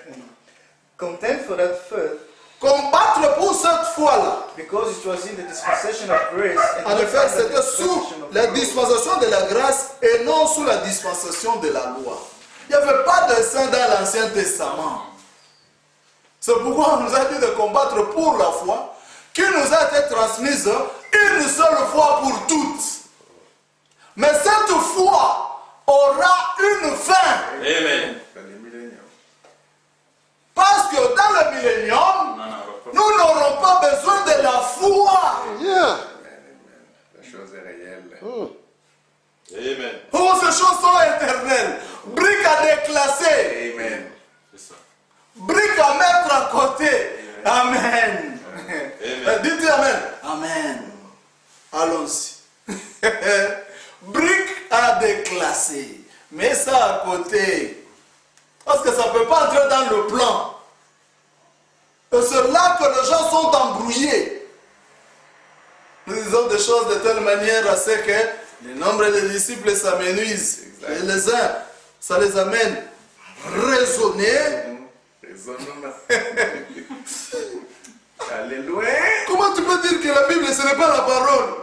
Speaker 3: Contend for that faith,
Speaker 1: Combattre pour cette foi-là.
Speaker 3: because it was in the dispensation of grace and
Speaker 1: En
Speaker 3: not
Speaker 1: effet,
Speaker 3: under the
Speaker 1: c'était sous
Speaker 3: dispensation of
Speaker 1: la
Speaker 3: law.
Speaker 1: dispensation de la grâce et non sous la dispensation de la loi. Il n'y avait pas de saint dans l'Ancien Testament. C'est pourquoi on nous a dit de combattre pour la foi qui nous a été transmise une seule fois pour toutes. Mais cette foi aura une fin.
Speaker 5: Amen.
Speaker 2: Dans les milléniums.
Speaker 1: Parce que dans le millénium, nous n'aurons pas besoin de la foi.
Speaker 4: Yeah.
Speaker 2: Amen. La chose est réelle.
Speaker 6: Amen.
Speaker 1: Oh, ces choses sont éternelles. Briques à déclasser.
Speaker 2: Amen.
Speaker 5: C'est ça.
Speaker 1: Briques à mettre à côté. Amen.
Speaker 6: Amen.
Speaker 1: Dites Amen. Amen. Allons-y. Briques à déclasser. Mets ça à côté. Parce que ça ne peut pas entrer dans le plan. Et c'est là que les gens sont embrouillés. Nous disons des choses de telle manière à ce que le nombre de disciples s'amenuisent. Et les uns, ça les amène à raisonner.
Speaker 2: Raisonnement. Alléluia.
Speaker 1: Comment tu peux dire que la Bible, ce n'est pas la parole?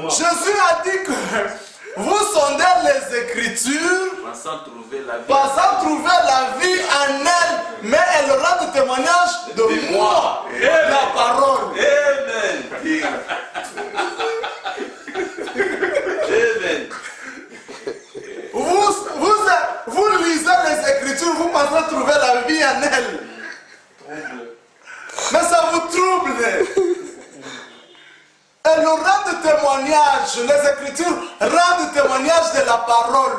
Speaker 1: Jésus a dit que vous sondez les Écritures
Speaker 5: Pensant trouver la vie.
Speaker 1: pensant trouver la vie en elles, mais elles rendent témoignage de moi, la parole.
Speaker 6: Amen. Amen.
Speaker 1: Vous lisez les Écritures, vous pensez trouver la vie en elles, rendre témoignage de la parole.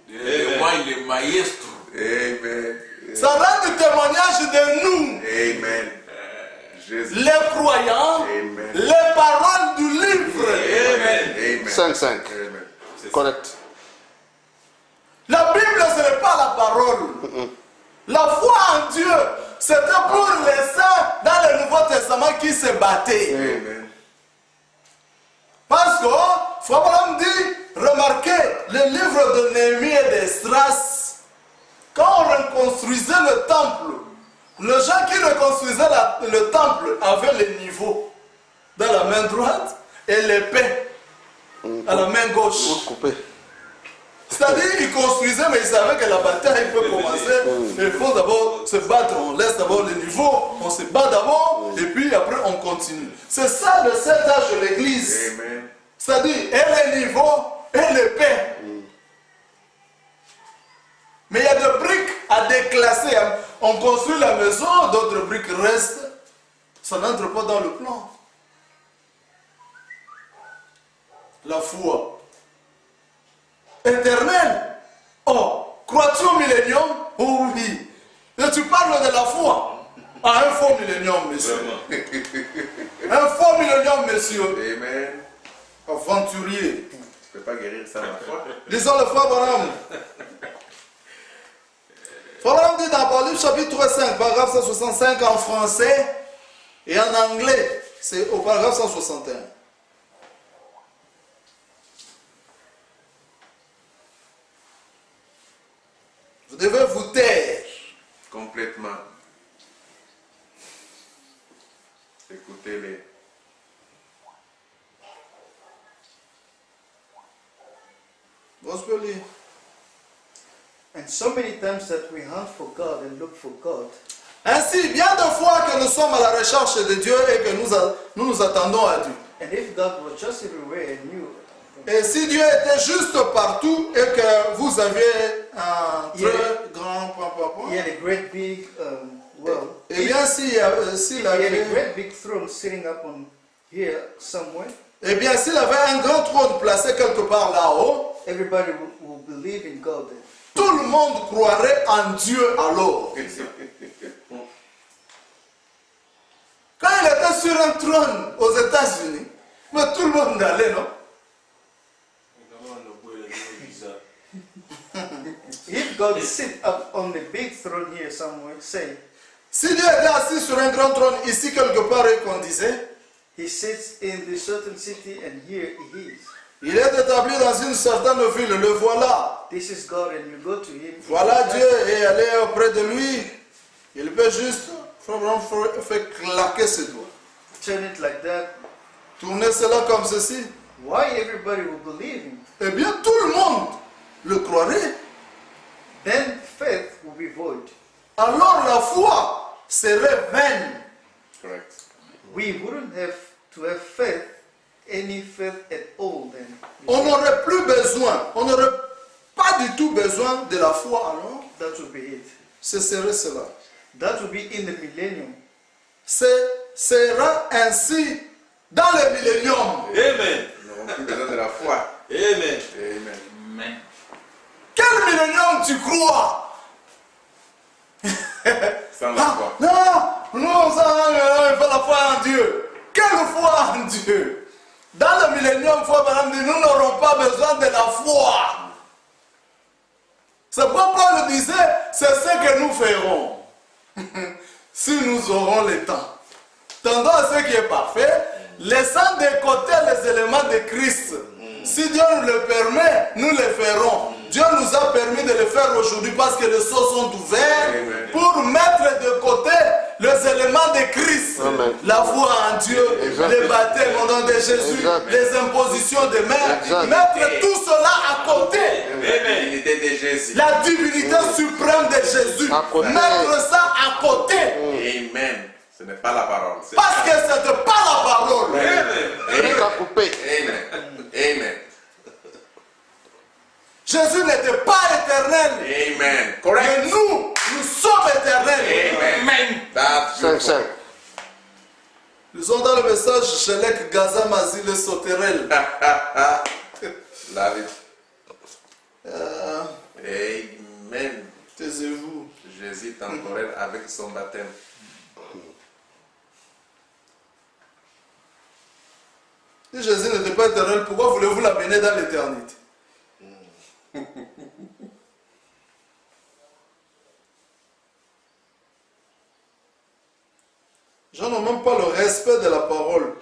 Speaker 5: De moi, il est maestro.
Speaker 2: Amen.
Speaker 1: Ça rend témoignage de nous,
Speaker 2: Amen. Jésus.
Speaker 1: les croyants,
Speaker 2: Amen.
Speaker 1: les paroles du livre.
Speaker 5: Amen.
Speaker 2: Amen.
Speaker 4: 5-5.
Speaker 2: Amen.
Speaker 4: Correct.
Speaker 1: La Bible, ce n'est pas la parole. La foi en Dieu, c'était pour les saints dans le Nouveau Testament qui se battaient.
Speaker 2: Amen.
Speaker 1: Parce que, Frère Branham dit, remarquez, le livre de Néhémie et d'Esdras, quand on reconstruisait le temple, les gens qui reconstruisaient le temple avaient les niveaux dans la main droite et l'épée à la main gauche.
Speaker 4: Pour couper.
Speaker 1: C'est-à-dire qu'ils construisaient, mais ils savaient que la bataille peut commencer. Il faut d'abord se battre. On laisse d'abord le niveau, on se bat d'abord, et puis après on continue. C'est ça le seul âge de l'église.
Speaker 2: Amen.
Speaker 1: C'est-à-dire, et le niveau, et l'épée. Mais il y a des briques à déclasser. On construit la maison, d'autres briques restent. Ça n'entre pas dans le plan. La foi. Éternel. Oh, crois-tu au millénium? Oh oui. Et tu parles de la foi. Ah, un faux millénium, monsieur. Un faux millénium, monsieur.
Speaker 2: Amen.
Speaker 1: Aventurier.
Speaker 2: Tu ne peux pas guérir ça la foi.
Speaker 1: Lisons le frère Branham. Frère Branham dit dans Apocalypse chapitre 5, paragraphe 165 en français et en anglais. C'est au paragraphe 161. Vous devez vous taire.
Speaker 2: Complètement. Écoutez-les.
Speaker 1: Gospel lire.
Speaker 3: And so many times that we hunt for God and look for God,
Speaker 1: Ainsi, bien de fois que nous sommes à la recherche de Dieu et que nous nous attendons à Dieu.
Speaker 3: and if God was just everywhere and you,
Speaker 1: Et si Dieu était juste partout et que vous aviez un très grand
Speaker 3: he had a great big world,
Speaker 1: eh bien s'il
Speaker 3: he had a
Speaker 1: avait,
Speaker 3: great big throne sitting up on here somewhere,
Speaker 1: eh bien s'il avait un grand trône placé quelque part là-haut,
Speaker 3: everybody will believe in God then.
Speaker 1: tout le monde croirait en Dieu alors. Quand il était sur un trône aux États-Unis, mais tout le monde allait, non?
Speaker 3: If God sit up on the big throne here somewhere, say,
Speaker 1: Si Dieu était assis sur un grand trône ici quelque part et qu'on disait,
Speaker 3: he sits in this certain city and here he is.
Speaker 1: il est établi dans une certaine ville, le voilà.
Speaker 3: This is God and you go to him.
Speaker 1: Voilà Dieu et aller auprès de lui. Il peut juste faire claquer ses doigts.
Speaker 3: Turn it like that.
Speaker 1: Tourner cela comme ceci.
Speaker 3: Why everybody will believe him?
Speaker 1: Eh bien tout le monde le croirait.
Speaker 3: Then faith will be void.
Speaker 1: Alors la foi serait vaine.
Speaker 2: Correct.
Speaker 3: We wouldn't have to have faith, any faith at all then.
Speaker 1: On n'aurait plus besoin, on n'aurait pas du tout besoin de la foi alors.
Speaker 3: That would be it.
Speaker 1: Ce serait cela.
Speaker 3: That would be in the millennium.
Speaker 1: Ce sera ainsi dans le millénium.
Speaker 5: Amen.
Speaker 2: Nous n'aurons plus besoin de la foi.
Speaker 5: Amen.
Speaker 2: Amen.
Speaker 5: Amen.
Speaker 1: Quel millénium tu crois?
Speaker 2: Sans la foi.
Speaker 1: Non, il faut la foi en Dieu. Quelle foi en Dieu? Dans le millénium, nous n'aurons pas besoin de la foi. C'est pourquoi Paul disait, c'est ce que nous ferons. Si nous aurons le temps. Tendons à ce qui est parfait, laissant de côté les éléments de Christ. Si Dieu nous le permet, nous le ferons. Dieu nous a permis de le faire aujourd'hui parce que les cieux sont ouverts.
Speaker 2: Amen.
Speaker 1: Pour mettre de côté les éléments de Christ.
Speaker 4: Amen.
Speaker 1: La foi en Dieu,
Speaker 4: Exact.
Speaker 1: le baptême au nom de Jésus,
Speaker 4: Exact.
Speaker 1: les impositions de main.
Speaker 4: Exact.
Speaker 1: Mettre tout cela à côté.
Speaker 2: La divinité de Jésus.
Speaker 1: La divinité suprême de Jésus.
Speaker 4: À côté.
Speaker 1: Mettre ça à côté.
Speaker 2: Amen. Ce n'est pas la parole. c'est-
Speaker 1: Parce que ce n'est pas la parole.
Speaker 4: Brique à couper.
Speaker 2: Amen. Amen.
Speaker 1: Jésus n'était pas éternel.
Speaker 2: Amen.
Speaker 1: Mais
Speaker 2: Correct.
Speaker 1: nous sommes éternels.
Speaker 2: Amen. That's your
Speaker 4: 5-5.
Speaker 2: point.
Speaker 1: Le Disons dans le message, Shelek, Gaza, Mazil et Soterel.
Speaker 2: Lave it.
Speaker 1: Euh,
Speaker 2: Amen.
Speaker 1: Taisez-vous.
Speaker 2: Jésus temporel avec son baptême.
Speaker 1: Si Jésus n'était pas éternel, pourquoi voulez-vous l'amener dans l'éternité? Les gens n'ont même pas le respect de la parole.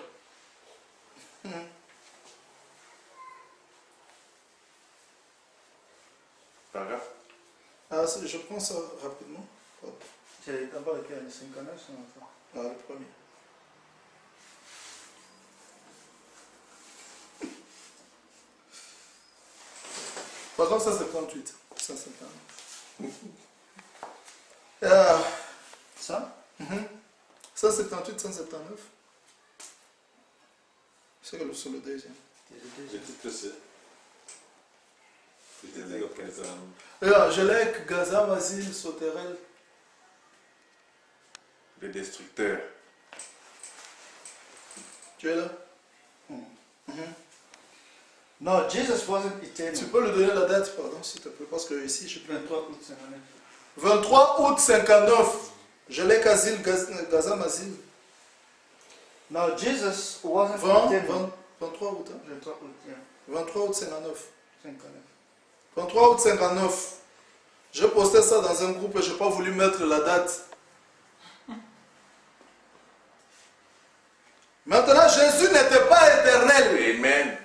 Speaker 2: Paragraphe.
Speaker 1: Ah, je prends ça rapidement.
Speaker 3: C'est d'abord lequel, le 59, c'est enfin.
Speaker 1: Ah, le premier. Par contre, ça c'est 38. Ça c'est 39.
Speaker 3: Ça?
Speaker 1: 178, 179. C'est sur le deuxième.
Speaker 6: Le titre c'est. Le titre
Speaker 1: Jelek, Gaza, Mazil, Soterel.
Speaker 2: Le destructeur.
Speaker 1: Tu es là?
Speaker 3: No, Jesus wasn't
Speaker 1: Tu
Speaker 3: eternal.
Speaker 1: peux lui donner la date, pardon, s'il te plaît, parce que ici, je peux.
Speaker 3: 23 août 59.
Speaker 1: 23 août 59. Jelek, Azil, Gaza, Mazil.
Speaker 3: No, Jesus wasn't
Speaker 1: 20,
Speaker 3: eternal.
Speaker 1: 23 août, hein?
Speaker 3: 23 août, yeah.
Speaker 1: 23 août 59.
Speaker 3: 59.
Speaker 1: 23 août 59. J'ai posté ça dans un groupe et je n'ai pas voulu mettre la date. Maintenant, Jésus n'était pas éternel.
Speaker 2: Amen.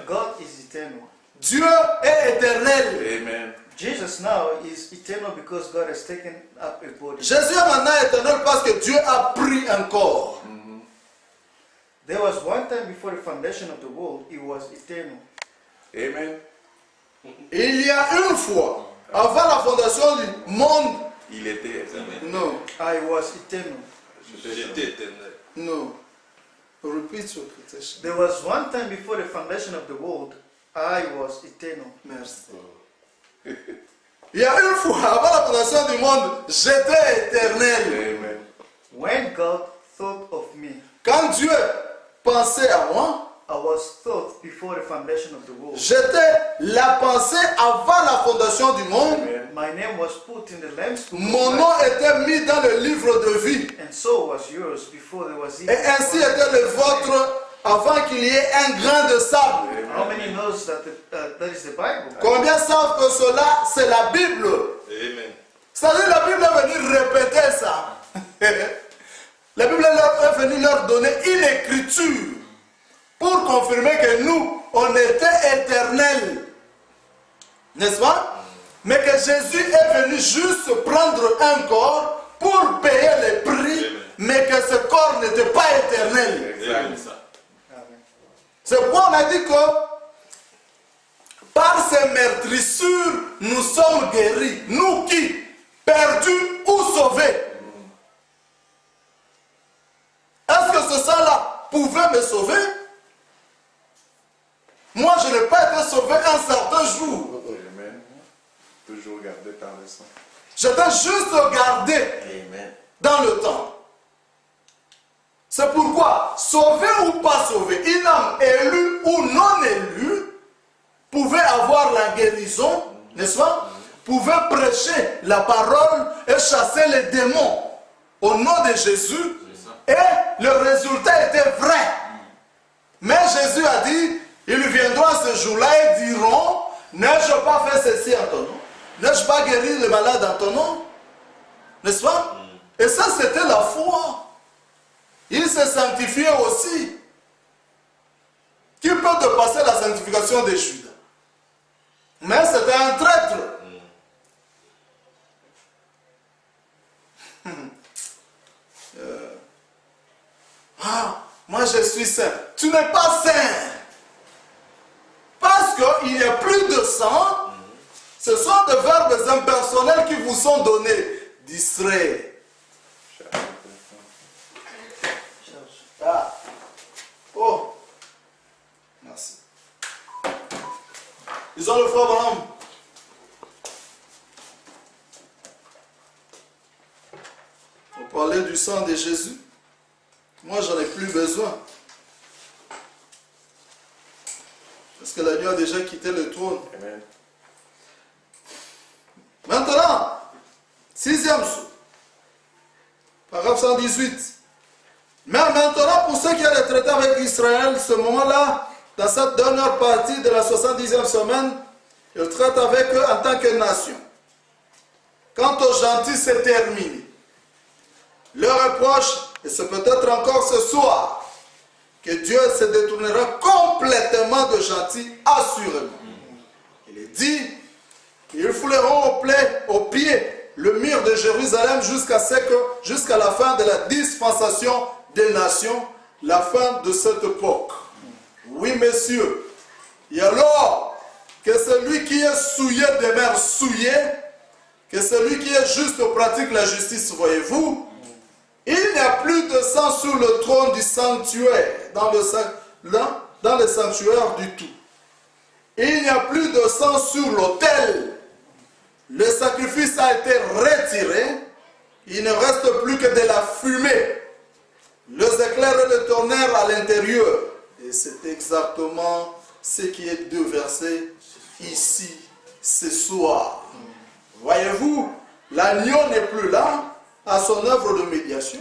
Speaker 3: God is eternal.
Speaker 1: Dieu est éternel.
Speaker 2: Amen.
Speaker 3: Jesus now is eternal because God has taken up a body.
Speaker 1: Jésus est maintenant éternel parce que Dieu a pris un corps.
Speaker 3: There was one time before the foundation of the world, he was eternal.
Speaker 2: Amen.
Speaker 1: Il y a une fois, avant la fondation du monde,
Speaker 2: Il était éternel.
Speaker 1: non,
Speaker 3: I was eternal.
Speaker 5: J'étais éternel.
Speaker 1: non. Repeat your quotation.
Speaker 3: There was one time before the foundation of the world, I was eternal.
Speaker 1: Merci. Il y a une fois, avant la fondation du monde, j'étais éternel.
Speaker 2: Amen.
Speaker 3: When God thought of me,
Speaker 1: Quand Dieu pensait à moi,
Speaker 3: I was thought before the foundation of the world.
Speaker 1: j'étais la pensée avant la fondation du monde.
Speaker 2: Amen.
Speaker 3: My name was put in the Lamb's Book of
Speaker 1: Mon
Speaker 3: Life,
Speaker 1: nom était mis dans le livre de vie.
Speaker 3: and so was yours before there was
Speaker 1: Et
Speaker 3: even
Speaker 1: ainsi
Speaker 3: one.
Speaker 1: était le vôtre avant qu'il y ait un grain de sable.
Speaker 3: How many knows that that is the Bible?
Speaker 1: Combien savent que cela, c'est la Bible?
Speaker 5: Amen.
Speaker 1: C'est-à-dire la Bible est venue répéter ça. La Bible est venue leur donner une écriture pour confirmer que nous, on était éternels. N'est-ce pas? Mais que Jésus est venu juste prendre un corps pour payer les prix, mais que ce corps n'était pas éternel.
Speaker 5: Amen. Ça.
Speaker 3: Amen.
Speaker 1: C'est pourquoi on a dit que par ces meurtrissures, nous sommes guéris. Nous qui? Perdus ou sauvés? Est-ce que ce sang-là pouvait me sauver? Moi, je n'ai pas été sauvé un certain jour.
Speaker 2: Amen. Toujours garder par le sang.
Speaker 1: J'étais juste gardé
Speaker 2: Amen.
Speaker 1: dans le temps. C'est pourquoi, sauvé ou pas sauvé, une âme élue ou non élue pouvait avoir la guérison, n'est-ce pas? Pouvait prêcher la parole et chasser les démons au nom de Jésus. Et le résultat était vrai. Mais Jésus a dit, ils viendront à ce jour-là et diront, n'ai-je pas fait ceci en ton nom? N'ai-je pas guéri les malades en ton nom? N'est-ce pas? Et ça, c'était la foi. Il s'est sanctifié aussi. Qui peut dépasser la sanctification de Judas? Mais c'était un traître. Moi je suis saint. Tu n'es pas saint. Parce qu'il n'y a plus de sang. Ce sont des verbes impersonnels qui vous sont donnés. Distrait. Ah. Oh. Merci. Ils ont le frère Branham. On parlait du sang de Jésus. Moi, j'en ai plus besoin. Parce que l'agneau a déjà quitté le trône.
Speaker 2: Amen.
Speaker 1: Maintenant, 6e saut. Paragraphe 118. Mais maintenant, pour ceux qui ont traité avec Israël, ce moment-là, dans cette dernière partie de la 70e semaine, il traite avec eux en tant que nation. Quant aux gentils, c'est terminé. Leur reproche, et c'est peut-être encore ce soir, que Dieu se détournera complètement de gentils, assurément. Il est dit, ils fouleront au pied le mur de Jérusalem jusqu'à la fin de la dispensation des nations, la fin de cette époque. Oui, messieurs. Et alors, que celui qui est souillé demeure souillé, que celui qui est juste pratique la justice, voyez-vous, il n'y a plus de sang sur le trône du sanctuaire, dans le sanctuaire du tout. Il n'y a plus de sang sur l'autel. Le sacrifice a été retiré. Il ne reste plus que de la fumée. Les éclairs et le tonnerre à l'intérieur. Et c'est exactement ce qui est déversé ici, ce soir. Voyez-vous, l'agneau n'est plus là à son œuvre de médiation.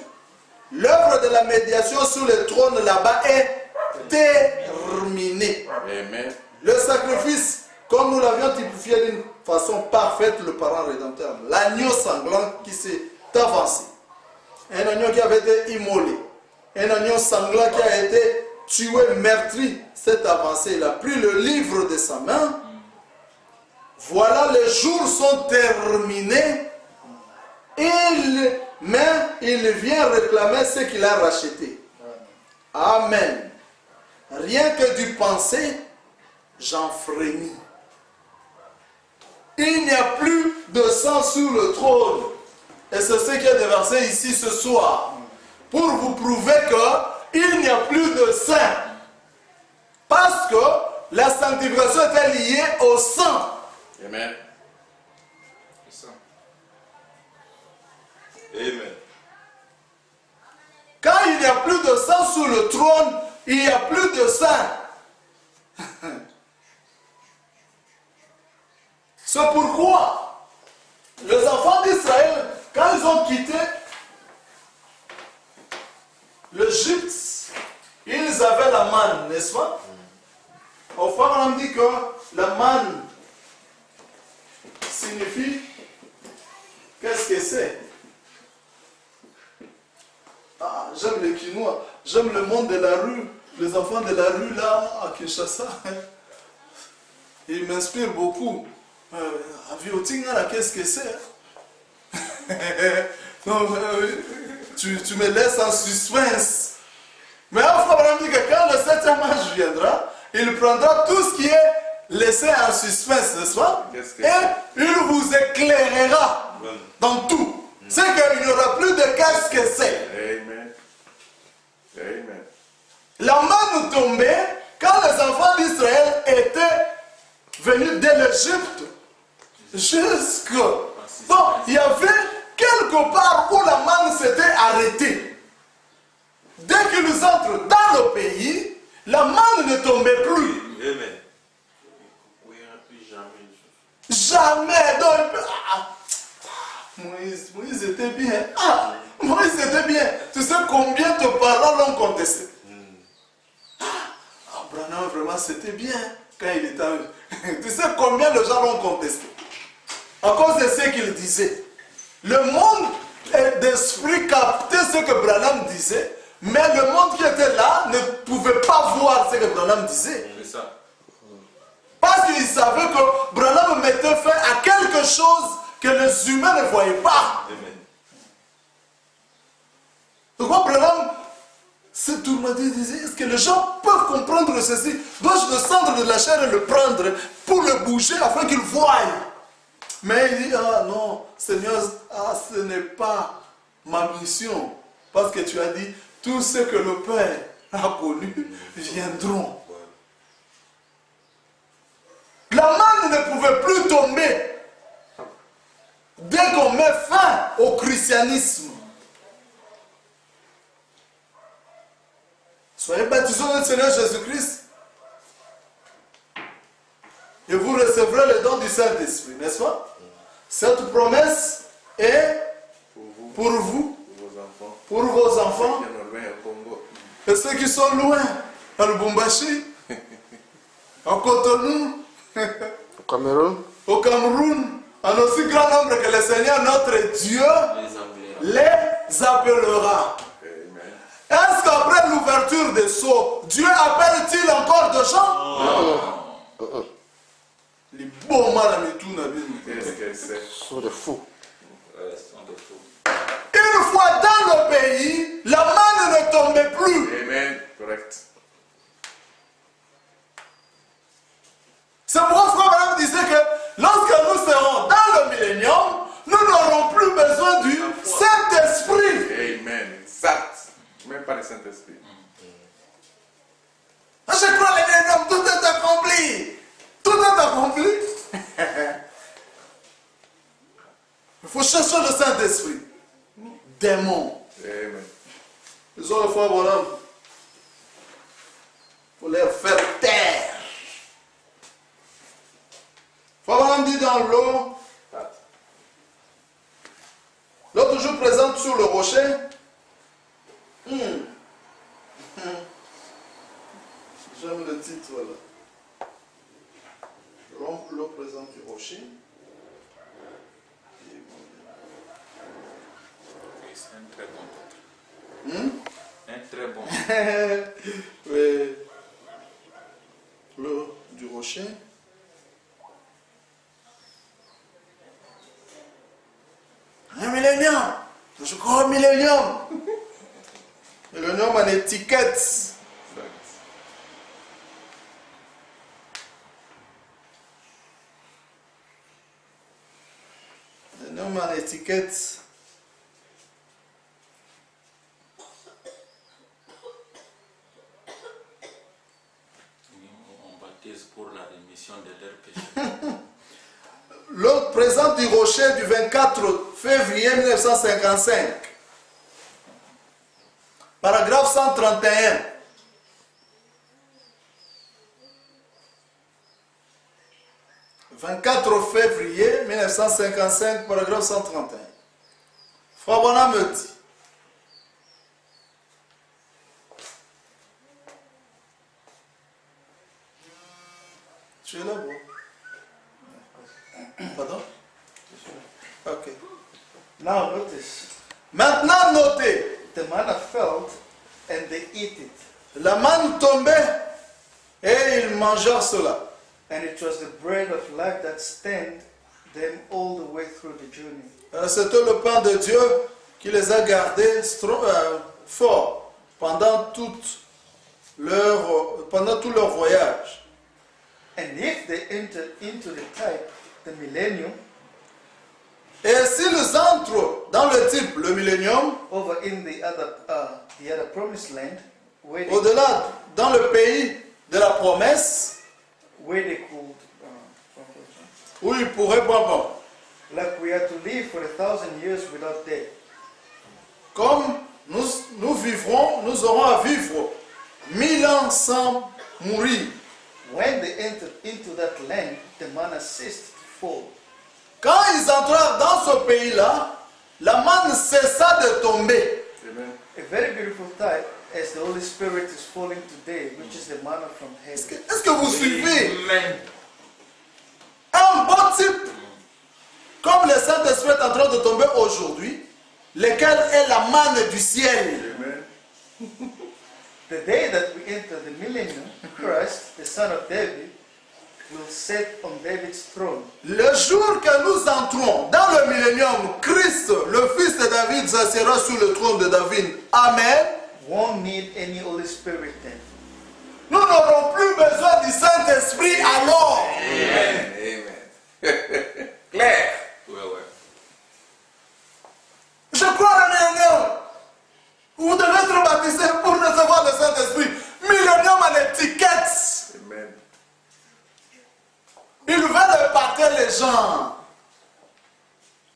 Speaker 1: L'œuvre de la médiation sur le trône là-bas est terminée.
Speaker 2: Amen.
Speaker 1: Le sacrifice, comme nous l'avions typifié d'une façon parfaite, le parent rédempteur, l'agneau sanglant qui s'est avancé, un agneau qui avait été immolé, un agneau sanglant qui a été tué, meurtri, s'est avancé, il a pris le livre de sa main. Voilà, les jours sont terminés. Mais il vient réclamer ce qu'il a racheté. Amen. Rien que d'y penser, j'en frémis. Il n'y a plus de sang sur le trône. Et c'est ce qui est déversé ici ce soir. Pour vous prouver qu'il n'y a plus de sang. Parce que la sanctification était liée au sang.
Speaker 2: Amen.
Speaker 5: Amen.
Speaker 1: Quand il n'y a plus de sang sur le trône, il n'y a plus de sang. C'est pourquoi les enfants d'Israël, quand ils ont quitté l'Égypte, ils avaient la manne, n'est-ce pas? Au fond, on dit que la manne signifie, qu'est-ce que c'est? Ah, j'aime les Quinois, j'aime le monde de la rue, les enfants de la rue là à Kinshasa. Ils m'inspirent beaucoup. Aviotinga, qu'est-ce que c'est? Tu me laisses en suspense. Mais enfin, on dit que quand le 7e âge viendra, il prendra tout ce qui est laissé en suspense, n'est-ce pas? Et il vous éclairera dans tout. C'est qu'il n'y aura plus de qu'est-ce que c'est.
Speaker 2: Amen. Amen.
Speaker 1: La manne tombait quand les enfants d'Israël étaient venus de l'Égypte jusque. Donc, il y avait quelque part où la manne s'était arrêtée. Dès qu'ils entrent dans le pays, la manne ne tombait plus.
Speaker 5: Amen.
Speaker 1: Jamais. Donc, Moïse était bien. Ah, Moïse était bien. Tu sais combien tes parents l'ont contesté? Branham, vraiment, c'était bien quand il était en... Tu sais combien de gens l'ont contesté? À cause de ce qu'il disait. Le monde d'esprit captait ce que Branham disait, mais le monde qui était là ne pouvait pas voir ce que Branham disait.
Speaker 5: C'est ça.
Speaker 1: Parce qu'il savait que Branham mettait fin à quelque chose que les humains ne voyaient pas.
Speaker 5: Amen.
Speaker 1: Pourquoi Branham se tourmentait et disait, est-ce que les gens peuvent comprendre ceci? Dois-je descendre de la chair et le prendre pour le bouger afin qu'ils voient? Mais il dit, ah non, Seigneur, ce n'est pas ma mission. Parce que tu as dit, tous ceux que le Père a connus viendront. La manne ne pouvait plus tomber dès qu'on met fin au christianisme. Seigneur Jésus-Christ, et vous recevrez le don du Saint-Esprit, n'est-ce pas? Cette promesse est pour vous, pour vos enfants, et ceux qui sont loin, à Lubumbashi, en Cotonou,
Speaker 4: Au Cameroun,
Speaker 1: au Cameroun, en aussi grand nombre que le Seigneur notre Dieu les appellera. Est-ce qu'après l'ouverture des sceaux, Dieu appelle-t-il encore de gens? Les bons mal à tout n'a
Speaker 4: sont des fous.
Speaker 1: Une fois dans le pays, la manne ne tombait plus.
Speaker 2: Amen. Correct.
Speaker 1: C'est pourquoi Frère Branham disait que lorsque nous serons dans le millénium, nous n'aurons plus besoin du Saint-Esprit.
Speaker 2: Amen. Exact. Même pas le Saint-Esprit.
Speaker 1: Je crois le millénium, tout est accompli. Tout est accompli. Il faut chercher le Saint-Esprit. Démon.
Speaker 2: Amen.
Speaker 1: Ils ont le Frère Branham. Il faut les faire taire. Frère Branham dit dans l'eau, l'eau toujours présente sur le rocher. J'aime le titre là. Rompre l'eau présente du rocher.
Speaker 5: C'est un très bon titre. Un très bon.
Speaker 1: Oui. L'eau du rocher. Un millénium. Je crois au millénium. Millénium en étiquette. Millénium en étiquette.
Speaker 5: On baptise pour la rémission de leurs péchés.
Speaker 1: L'eau présente du rocher du 24 février 1955. Paragraphe 131. « 24 février 1955, paragraphe 131. Frère Branham me dit, tu es là, bro? Pardon? Ok.
Speaker 3: Now notice,
Speaker 1: Maintenant, notez,
Speaker 3: the manna fell and they eat it.
Speaker 1: la manne tombait et ils mangèrent cela.
Speaker 3: And it was the bread of life that stand them all the way through the journey.
Speaker 1: C'était le pain de Dieu qui les a gardés forts pendant tout leur voyage.
Speaker 3: And if they entered into the type, the millennium,
Speaker 1: Et s'ils entrent dans le type, le millénium,
Speaker 3: over in the other promised land, where they,
Speaker 1: au-delà, dans le pays de la promesse,
Speaker 3: where they could,
Speaker 1: où ils pourraient boire,
Speaker 3: like we are to live for 1,000 years without death.
Speaker 1: comme nous vivrons, nous aurons à vivre 1000 ans sans mourir.
Speaker 3: When they entered into that land, the manna ceased to fall.
Speaker 1: Quand ils entrèrent dans ce pays-là, la manne cessa de tomber.
Speaker 2: Amen.
Speaker 3: A very beautiful type as the Holy Spirit is falling today, which is the manna from heaven.
Speaker 1: Est-ce que vous suivez?
Speaker 5: Amen.
Speaker 1: Un bon type, comme le Saint-Esprit est en train de tomber aujourd'hui, lequel est la manne du ciel.
Speaker 2: Amen.
Speaker 3: The day that we enter the millennium, Christ, the Son of David, will sit on David's throne.
Speaker 1: Le jour que nous entrons dans le millénium, Christ, le fils de David, s'assiera sur le trône de David. Amen.
Speaker 3: Won't need any Holy Spirit then.
Speaker 1: Nous n'aurons plus besoin du Saint-Esprit alors.
Speaker 2: Amen. Amen. Claire.
Speaker 5: Ouais, ouais.
Speaker 1: Je crois au millénium. Vous devez être baptisé pour recevoir le Saint-Esprit. Millénium en étiquette.
Speaker 2: Amen.
Speaker 1: Ils veulent épater les gens.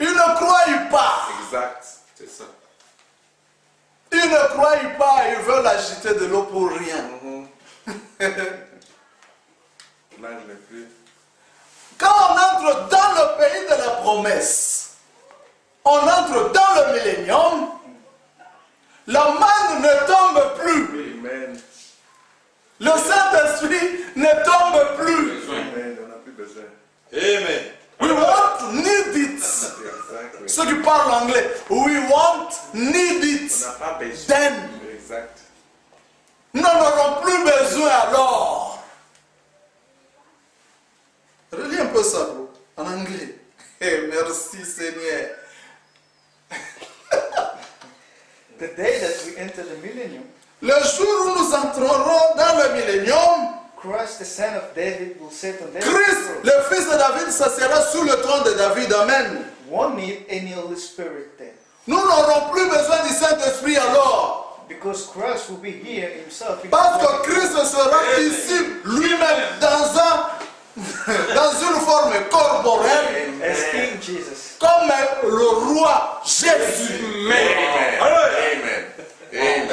Speaker 1: Ils ne croient pas.
Speaker 2: Exact.
Speaker 5: C'est ça.
Speaker 1: Ils ne croient pas. Ils veulent agiter de l'eau pour rien. Quand on entre dans le pays de la promesse, on entre dans le millénium, la manne ne tombe plus.
Speaker 2: Amen.
Speaker 1: Le Saint-Esprit ne tombe plus.
Speaker 2: Amen. On n'a plus besoin.
Speaker 6: Amen.
Speaker 1: We won't need it.
Speaker 2: Exact.
Speaker 1: Ceux qui parlent anglais, we won't need
Speaker 2: On
Speaker 1: it.
Speaker 2: n'a pas besoin.
Speaker 1: Then,
Speaker 2: Exact.
Speaker 1: nous n'en aurons plus besoin alors. Relis un peu ça, bro, en anglais. Eh, merci Seigneur.
Speaker 3: The day that we enter the millennium,
Speaker 1: Le jour où nous entrerons dans le millénium,
Speaker 3: Christ, the son of David, will sit on David's
Speaker 1: Christ,
Speaker 3: throne.
Speaker 1: le fils de David, s'assiera sur le trône de David. Amen.
Speaker 3: Won't need any Holy Spirit then,
Speaker 1: Nous n'aurons plus besoin du Saint-Esprit alors.
Speaker 3: because Christ will be here himself. in
Speaker 1: Parce
Speaker 3: his
Speaker 1: que
Speaker 3: body.
Speaker 1: Christ sera ici lui-même dans une forme corporelle,
Speaker 3: As King Jesus.
Speaker 1: comme le roi Jésus.
Speaker 2: Amen. Amen. Amen.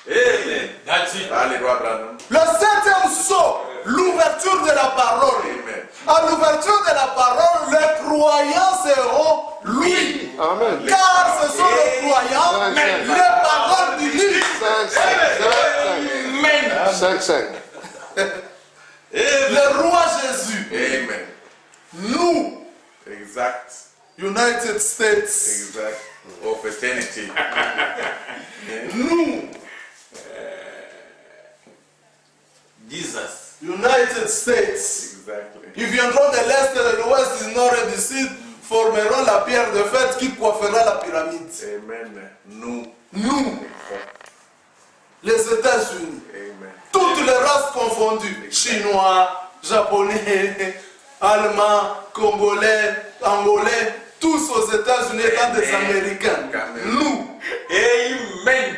Speaker 6: Amen.
Speaker 5: That's it.
Speaker 2: Alléluia, Branham.
Speaker 1: Le septième sceau, l'ouverture de la parole.
Speaker 2: Amen.
Speaker 1: À l'ouverture de la parole, les croyants seront lui.
Speaker 4: Amen.
Speaker 1: Car ce sont les croyants,
Speaker 4: Amen.
Speaker 1: les paroles du livre.
Speaker 4: 5-5.
Speaker 1: Le roi Jésus.
Speaker 2: Amen.
Speaker 1: Nous,
Speaker 2: Exact.
Speaker 1: United States.
Speaker 2: Exact. Of eternity.
Speaker 1: Nous,
Speaker 5: Jesus.
Speaker 1: United States.
Speaker 2: Exactly.
Speaker 1: Ils viendront de l'Est, de l'Ouest, du Nord et du Sud, formeront la pierre de fête qui coiffera la pyramide.
Speaker 2: Amen. Nous.
Speaker 1: Nous, les États-Unis,
Speaker 2: Amen.
Speaker 1: toutes les races confondues, Chinois, Japonais, Allemands, Congolais, Angolais, tous aux États-Unis étant des Américains. Nous,
Speaker 5: Amen.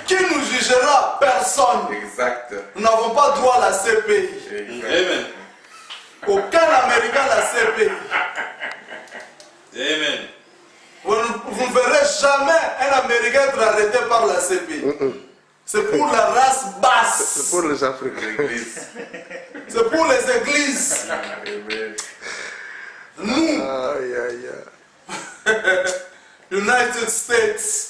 Speaker 1: qui nous jugera? Personne.
Speaker 2: Exact.
Speaker 1: Nous n'avons pas droit à la CPI.
Speaker 2: Exact.
Speaker 6: Amen.
Speaker 1: Aucun Américain à la CPI.
Speaker 6: Amen.
Speaker 1: Vous ne verrez jamais un Américain être arrêté par la CPI. C'est pour la race
Speaker 4: C'est
Speaker 1: basse.
Speaker 4: pour les Africains.
Speaker 2: L'église.
Speaker 1: C'est pour les églises.
Speaker 2: Amen.
Speaker 1: Nous,
Speaker 4: Aïe, aïe, aïe.
Speaker 1: United States.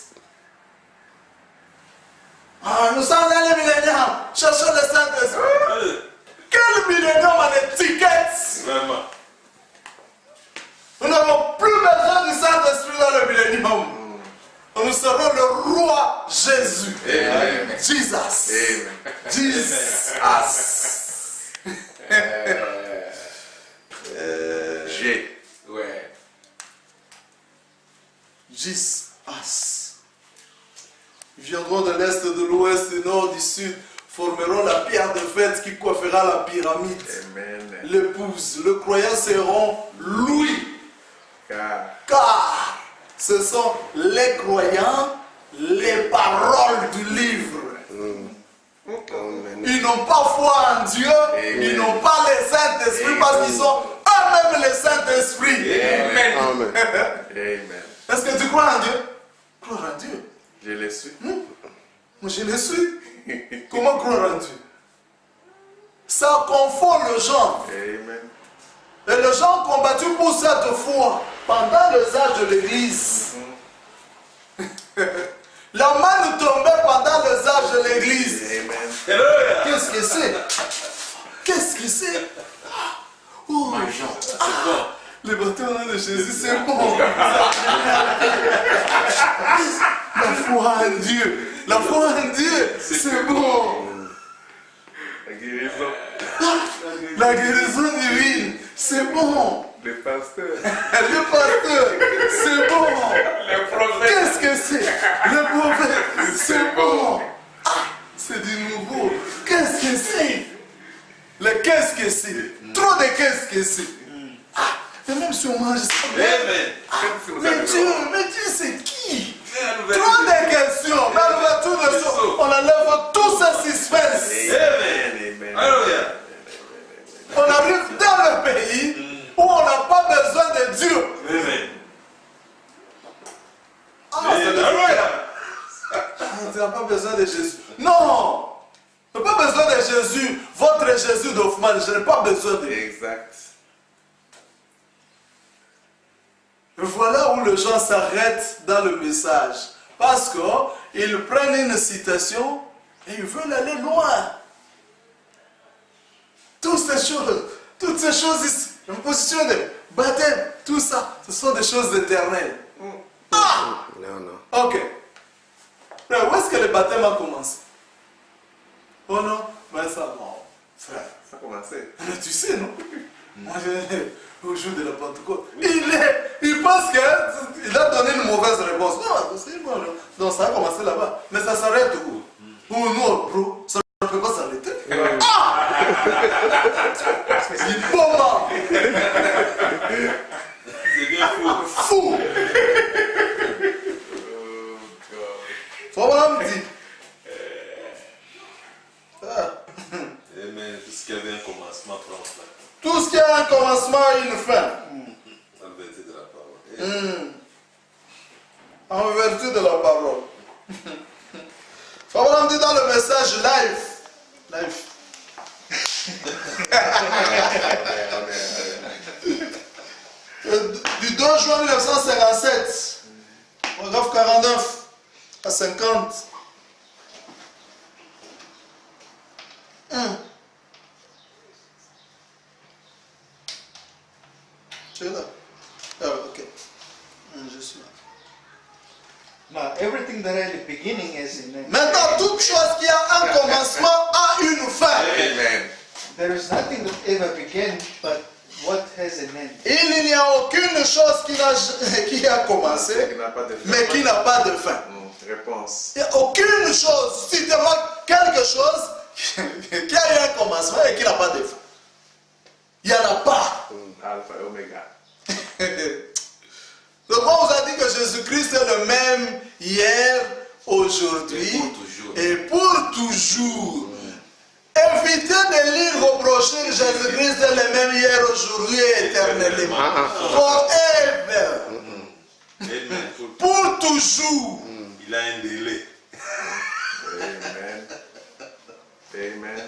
Speaker 1: Ah, nous sommes dans les milléniums. Cherchons le Saint-Esprit. Quel millénium en étiquette?
Speaker 6: Vraiment.
Speaker 1: Nous n'avons plus besoin du Saint-Esprit dans le millénium. Nous serons le roi Jésus.
Speaker 2: Amen.
Speaker 1: Jesus.
Speaker 2: Amen.
Speaker 1: Jesus.
Speaker 2: G.
Speaker 5: Ouais.
Speaker 1: Jesus. Ils viendront de l'Est, de l'Ouest, du Nord, du Sud, formeront la pierre de fête qui coiffera la pyramide.
Speaker 2: Amen.
Speaker 1: L'épouse, le croyant seront lui. Car ce sont les croyants, les paroles du livre.
Speaker 4: Amen.
Speaker 1: Ils n'ont pas foi en Dieu, ils n'ont pas le Saint-Esprit parce qu'ils sont eux-mêmes le Saint-Esprit.
Speaker 2: Amen.
Speaker 4: Amen.
Speaker 2: Amen.
Speaker 1: Est-ce que tu crois en Dieu? Croire en Dieu.
Speaker 2: Je le suis.
Speaker 1: Moi je le suis. Comment croire en Dieu? Ça confond le genre.
Speaker 2: Amen.
Speaker 1: Et les gens ont combattu pour cette foi pendant les âges de l'Église. La manne tombait pendant les âges de l'Église.
Speaker 2: Amen.
Speaker 1: Qu'est-ce que c'est? Qu'est-ce que c'est? Oh,
Speaker 5: C'est bon.
Speaker 1: le bâton de Jésus, c'est bon. La foi en Dieu. La foi en Dieu, c'est bon.
Speaker 2: La guérison.
Speaker 1: La guérison divine, c'est bon.
Speaker 2: Le pasteur.
Speaker 1: Le pasteur, c'est bon.
Speaker 5: Le prophète.
Speaker 1: Qu'est-ce que c'est? Le prophète, c'est bon. Ah, c'est du nouveau. Qu'est-ce que c'est? Le qu'est-ce que c'est? Trop de qu'est-ce que c'est? Ah, et même si on mange ça.
Speaker 6: Amen.
Speaker 1: Mais Dieu, c'est qui? Trop de questions. Dans l'ouverture de sceau, on enlève tout ce suspense.
Speaker 6: Amen.
Speaker 2: Amen.
Speaker 6: Alléluia.
Speaker 1: On arrive dans le pays où on n'a pas besoin de Dieu.
Speaker 6: Amen.
Speaker 1: Ah, c'est le
Speaker 6: Alléluia.
Speaker 1: Tu n'as pas besoin de Jésus. Non! Tu n'as pas besoin de Jésus. Votre Jésus d'Hoffmann, je n'ai pas besoin de...
Speaker 2: Exact.
Speaker 1: Voilà où les gens s'arrêtent dans le message. Parce qu'ils prennent une citation et ils veulent aller loin. Toutes ces choses ici, une position de baptême, tout ça, ce sont des choses éternelles. Ah!
Speaker 4: Non, non.
Speaker 1: Ok. Mais où est-ce que le baptême a commencé? Oh non, ben ça, bon, frère.
Speaker 2: Ça a commencé.
Speaker 1: Mais tu sais, non? Moi, au jour de la Pentecôte, il pense qu'il a donné une mauvaise réponse. Non, c'est bon. Donc ça a commencé là-bas. Mais ça s'arrête où? Où non, bro, ça ne peut pas s'arrêter. Ah! Il bomba!
Speaker 6: C'est bien fou.
Speaker 1: Fou! Faut vraiment me dire.
Speaker 6: Mais tout ce qui avait un commencement prend fin.
Speaker 1: Tout ce qui a un commencement a une fin.
Speaker 6: En vérité de la parole.
Speaker 1: En vertu de la parole. Faut vraiment me dire dans le message live. Du 2 juin 1957, paragraphe 49 à 50. Tu es là? Ah, ok. Je suis là.
Speaker 3: Now, everything that had a beginning has an end.
Speaker 1: Maintenant, toute chose qui a un commencement a une fin.
Speaker 2: Amen.
Speaker 3: There is nothing that ever began but what has an end.
Speaker 1: Il n'y a aucune chose qui a commencé,
Speaker 2: Qui n'a pas de fin.
Speaker 1: mais qui n'a pas de fin.
Speaker 2: Réponse.
Speaker 1: Il n'y a aucune chose, si tu manques quelque chose qui a eu un commencement et qui n'a pas de fin. Il n'y en a pas.
Speaker 2: Alpha et Oméga.
Speaker 1: Donc on vous a dit que Jésus-Christ est le même hier, aujourd'hui et pour toujours. Évitez de lire, reprocher que Jésus-Christ est le même hier, aujourd'hui et éternellement. Forever.
Speaker 6: Amen.
Speaker 1: Pour toujours.
Speaker 6: Il a un délai.
Speaker 2: Amen. Amen.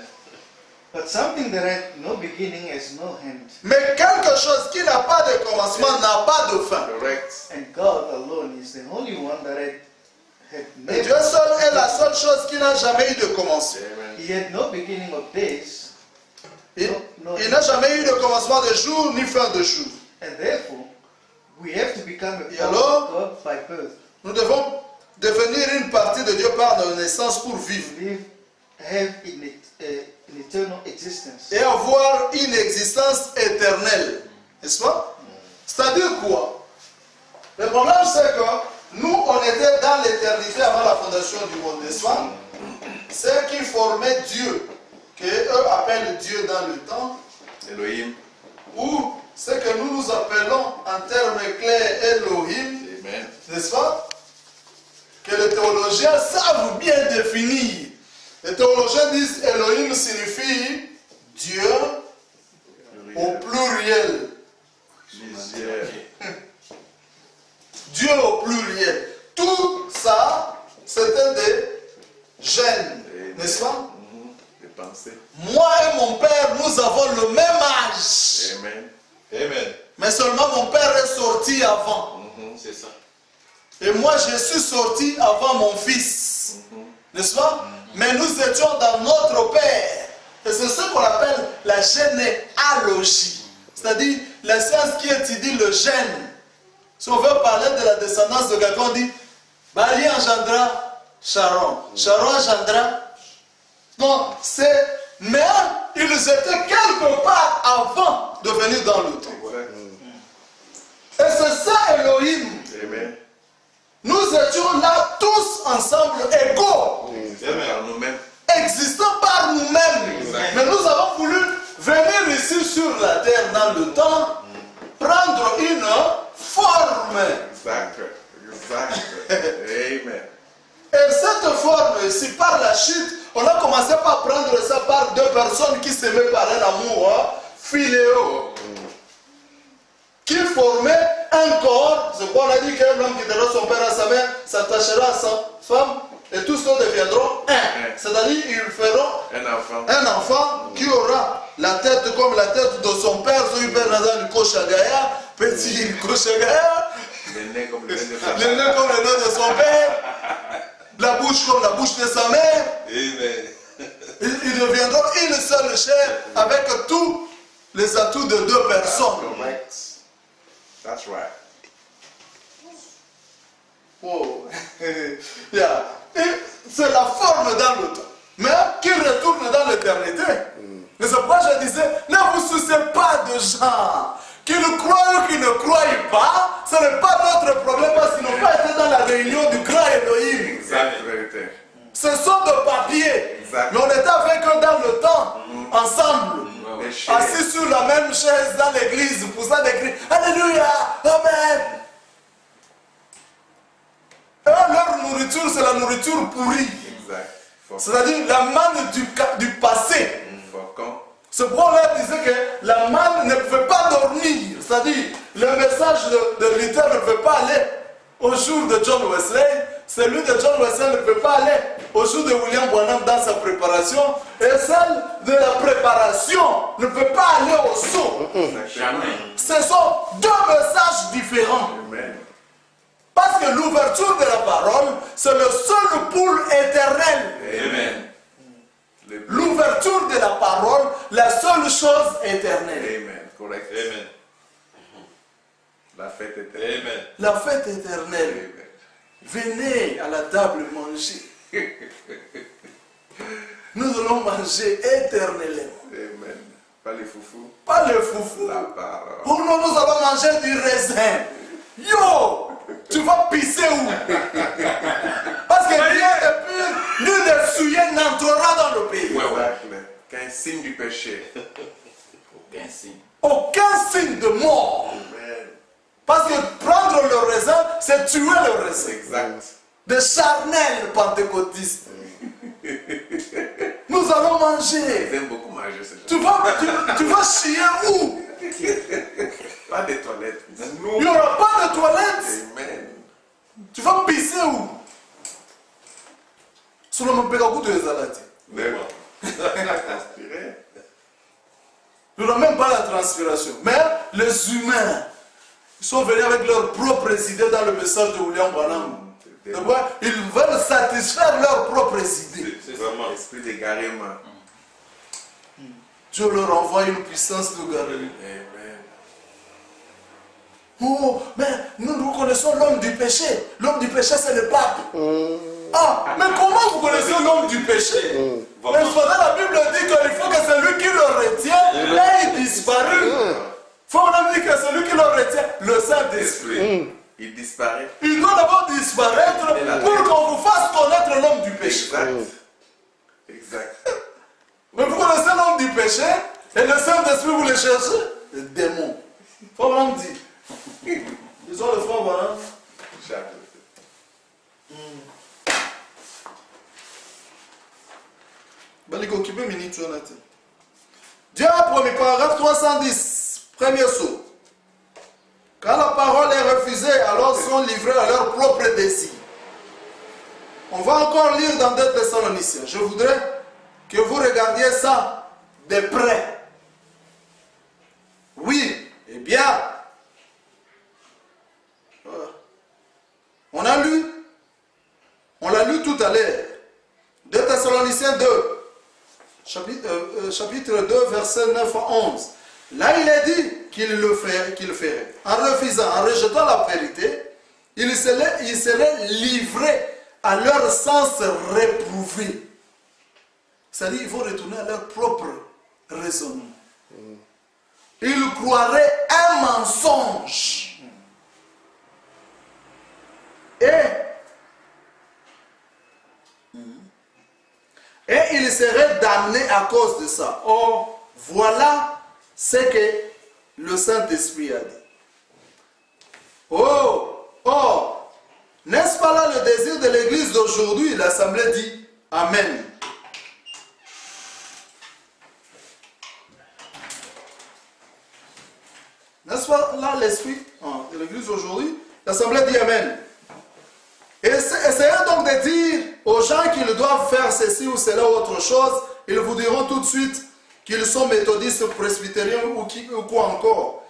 Speaker 3: But something that had no beginning has no end.
Speaker 1: Mais quelque chose qui n'a pas de commencement n'a pas de fin.
Speaker 2: Correct.
Speaker 3: And God alone is the only one that had
Speaker 1: Et Dieu
Speaker 3: never,
Speaker 1: seul est la seule chose qui n'a jamais eu de commencement.
Speaker 2: Amen.
Speaker 3: he had no beginning of days.
Speaker 1: Il n'a jamais eu de commencement de jour ni fin de jour.
Speaker 3: And therefore, we have to become a
Speaker 1: Et
Speaker 3: part
Speaker 1: alors?
Speaker 3: of God by birth.
Speaker 1: Nous devons devenir une partie de Dieu par notre naissance pour vivre
Speaker 3: Have an eternal existence.
Speaker 1: et avoir une existence éternelle. N'est-ce pas? C'est-à-dire quoi? Le problème c'est que nous on était dans l'éternité avant la fondation du monde, n'est-ce pas? C'est qui formait Dieu, qu'eux appellent Dieu dans le temps,
Speaker 2: Elohim.
Speaker 1: ou ce que nous nous appelons en termes clairs Elohim,
Speaker 2: Amen.
Speaker 1: n'est-ce pas? Que les théologiens savent bien définir. Les théologiens disent Elohim signifie Dieu au pluriel.
Speaker 2: Plusieurs.
Speaker 1: Dieu au pluriel. Tout ça, c'était des gènes, n'est-ce pas?
Speaker 2: Des pensées.
Speaker 1: Moi et mon père, nous avons le même âge.
Speaker 2: Amen.
Speaker 6: Amen.
Speaker 1: Mais seulement mon père est sorti avant.
Speaker 6: C'est ça.
Speaker 1: Et moi, je suis sorti avant mon fils. N'est-ce pas? Mais nous étions dans notre père. Et c'est ce qu'on appelle la généalogie. C'est-à-dire la science qui étudie le gène. Si on veut parler de la descendance de quelqu'un, on dit Bali engendra Sharon. Sharon engendra. Non, c'est. Mais ils étaient quelque part avant de venir dans le temps. Et c'est ça Elohim.
Speaker 2: Amen.
Speaker 1: Nous étions là tous ensemble égaux,
Speaker 2: Par nous-mêmes.
Speaker 1: existants par nous-mêmes. Mais nous avons voulu venir ici sur la terre dans le temps, prendre une forme.
Speaker 2: Exact. Exact. Amen.
Speaker 1: Et cette forme, si par la chute, on a commencé par prendre ça par deux personnes qui s'aimaient par un amour philéo, qui formaient un corps. C'est quoi on a dit qu'un homme qui donnera son père à sa mère s'attachera à sa femme et tous deviendront un. C'est-à-dire, ils feront un enfant qui aura la tête comme la tête de son père, son père Nazan Koshagaya, petit Koshagaya,
Speaker 2: Le nez comme le nez de
Speaker 1: le
Speaker 2: sa
Speaker 1: nez comme le nez de son père, la bouche comme la bouche de sa mère.
Speaker 6: Amen.
Speaker 1: Ils deviendront une seule chair avec tous les atouts de deux personnes.
Speaker 2: Correct. That's right.
Speaker 1: Oh. Yeah. Et c'est la forme dans le temps, mais qui retourne dans l'éternité. Mais c'est pourquoi je disais, ne vous souciez pas de gens qui ne croient ou qui ne croient pas. Ce n'est pas notre problème parce qu'ils n'ont pas été dans la réunion du grand Elohim.
Speaker 2: Exact, vérité.
Speaker 1: Ce sont des papiers.
Speaker 2: Exact.
Speaker 1: Mais on était avec eux dans le temps, ensemble.
Speaker 2: Les chairs.
Speaker 1: Assis sur la même chaise dans l'église, poussant des cris. Alléluia, Amen. Et leur nourriture, c'est la nourriture pourrie.
Speaker 2: Exact.
Speaker 1: C'est-à-dire la manne du passé.
Speaker 2: Faucon.
Speaker 1: C'est pourquoi on leur disait que la manne ne pouvait pas dormir. C'est-à-dire, le message de Luther ne pouvait pas aller au jour de John Wesley. Celui de John Wesley ne peut pas aller au jour de William Branham dans sa préparation. Et celle de la préparation ne peut pas aller au saut.
Speaker 5: Jamais.
Speaker 1: Ce sont deux messages différents.
Speaker 2: Amen.
Speaker 1: Parce que l'ouverture de la parole, c'est le seul pool éternel.
Speaker 2: Amen.
Speaker 1: L'ouverture de la parole, la seule chose éternelle.
Speaker 2: Amen. Correct.
Speaker 6: Amen.
Speaker 2: La fête est
Speaker 6: Amen.
Speaker 1: La fête éternelle.
Speaker 2: Amen.
Speaker 1: Venez à la table manger. Nous allons manger éternellement.
Speaker 2: Amen. Pas les foufous.
Speaker 1: Pas le foufou.
Speaker 2: La parole.
Speaker 1: Pour nous, nous allons manger du raisin. Yo! Tu vas pisser où? Parce que rien de pur, ni de souillé n'entrera dans le pays.
Speaker 2: Exact. Qu'un signe du péché.
Speaker 5: Aucun signe.
Speaker 1: Aucun signe de mort.
Speaker 2: Amen.
Speaker 1: Parce que prendre le raisin, c'est tuer le raisin.
Speaker 2: Exact.
Speaker 1: Des charnels pentecôtistes. Nous allons manger.
Speaker 2: Ils aiment beaucoup manger ce
Speaker 1: Tu
Speaker 2: genre.
Speaker 1: vas chier où?
Speaker 2: Pas des toilettes.
Speaker 1: Il n'y aura pas de toilette.
Speaker 2: Amen.
Speaker 1: Tu vas pisser où? Sur le Mpekakou de Zalati.
Speaker 2: Mais bon. Transpirer.
Speaker 1: Il n'y aura même pas la transpiration. Mais les humains, ils sont venus avec leur propre idée dans le message de William Branham. Ils veulent satisfaire leurs propres idées.
Speaker 6: C'est vraiment.
Speaker 2: Esprit d'égarement.
Speaker 1: Dieu leur envoie une puissance de garder.
Speaker 2: Amen.
Speaker 1: Oh, mais nous connaissons l'homme du péché. L'homme du péché, c'est le pape. Ah, mais comment vous connaissez l'homme du péché? Mais cependant, la Bible dit qu'il faut que celui qui le retient ait disparu. Il faut même dire que celui qui le retient, le Saint-Esprit.
Speaker 2: Esprit. Il disparaît.
Speaker 1: Il doit d'abord disparaître pour qu'on vous fasse connaître l'homme du péché.
Speaker 2: Exact. Exact.
Speaker 1: Mais vous connaissez l'homme du péché et le Saint-Esprit, vous le cherchez? Le démon. Il faut vraiment dire. Ils ont le frère, voilà.
Speaker 2: Chaque.
Speaker 1: Dieu, premier paragraphe 310, premier saut. Quand la parole est refusée, alors sont livrés à leur propre désir. On va encore lire dans 2 Thessaloniciens. Je voudrais que vous regardiez ça de près. Oui, eh bien, on l'a lu tout à l'heure. 2 Thessaloniciens 2, chapitre 2, versets 9 à 11. Là, il est dit qu'il le ferait. En refusant, en rejetant la vérité, il serait livré à leur sens réprouvé. C'est-à-dire qu'ils vont retourner à leur propre raisonnement. Ils croiraient un mensonge. Et ils seraient damnés à cause de ça. Or, voilà ce que le Saint-Esprit a dit. N'est-ce pas là le désir de l'Église d'aujourd'hui? L'Assemblée dit Amen. N'est-ce pas là l'esprit de l'Église aujourd'hui? L'Assemblée dit Amen. Essayez donc de dire aux gens qu'ils doivent faire ceci ou cela ou autre chose, ils vous diront tout de suite qu'ils sont méthodistes, presbytériens ou quoi encore.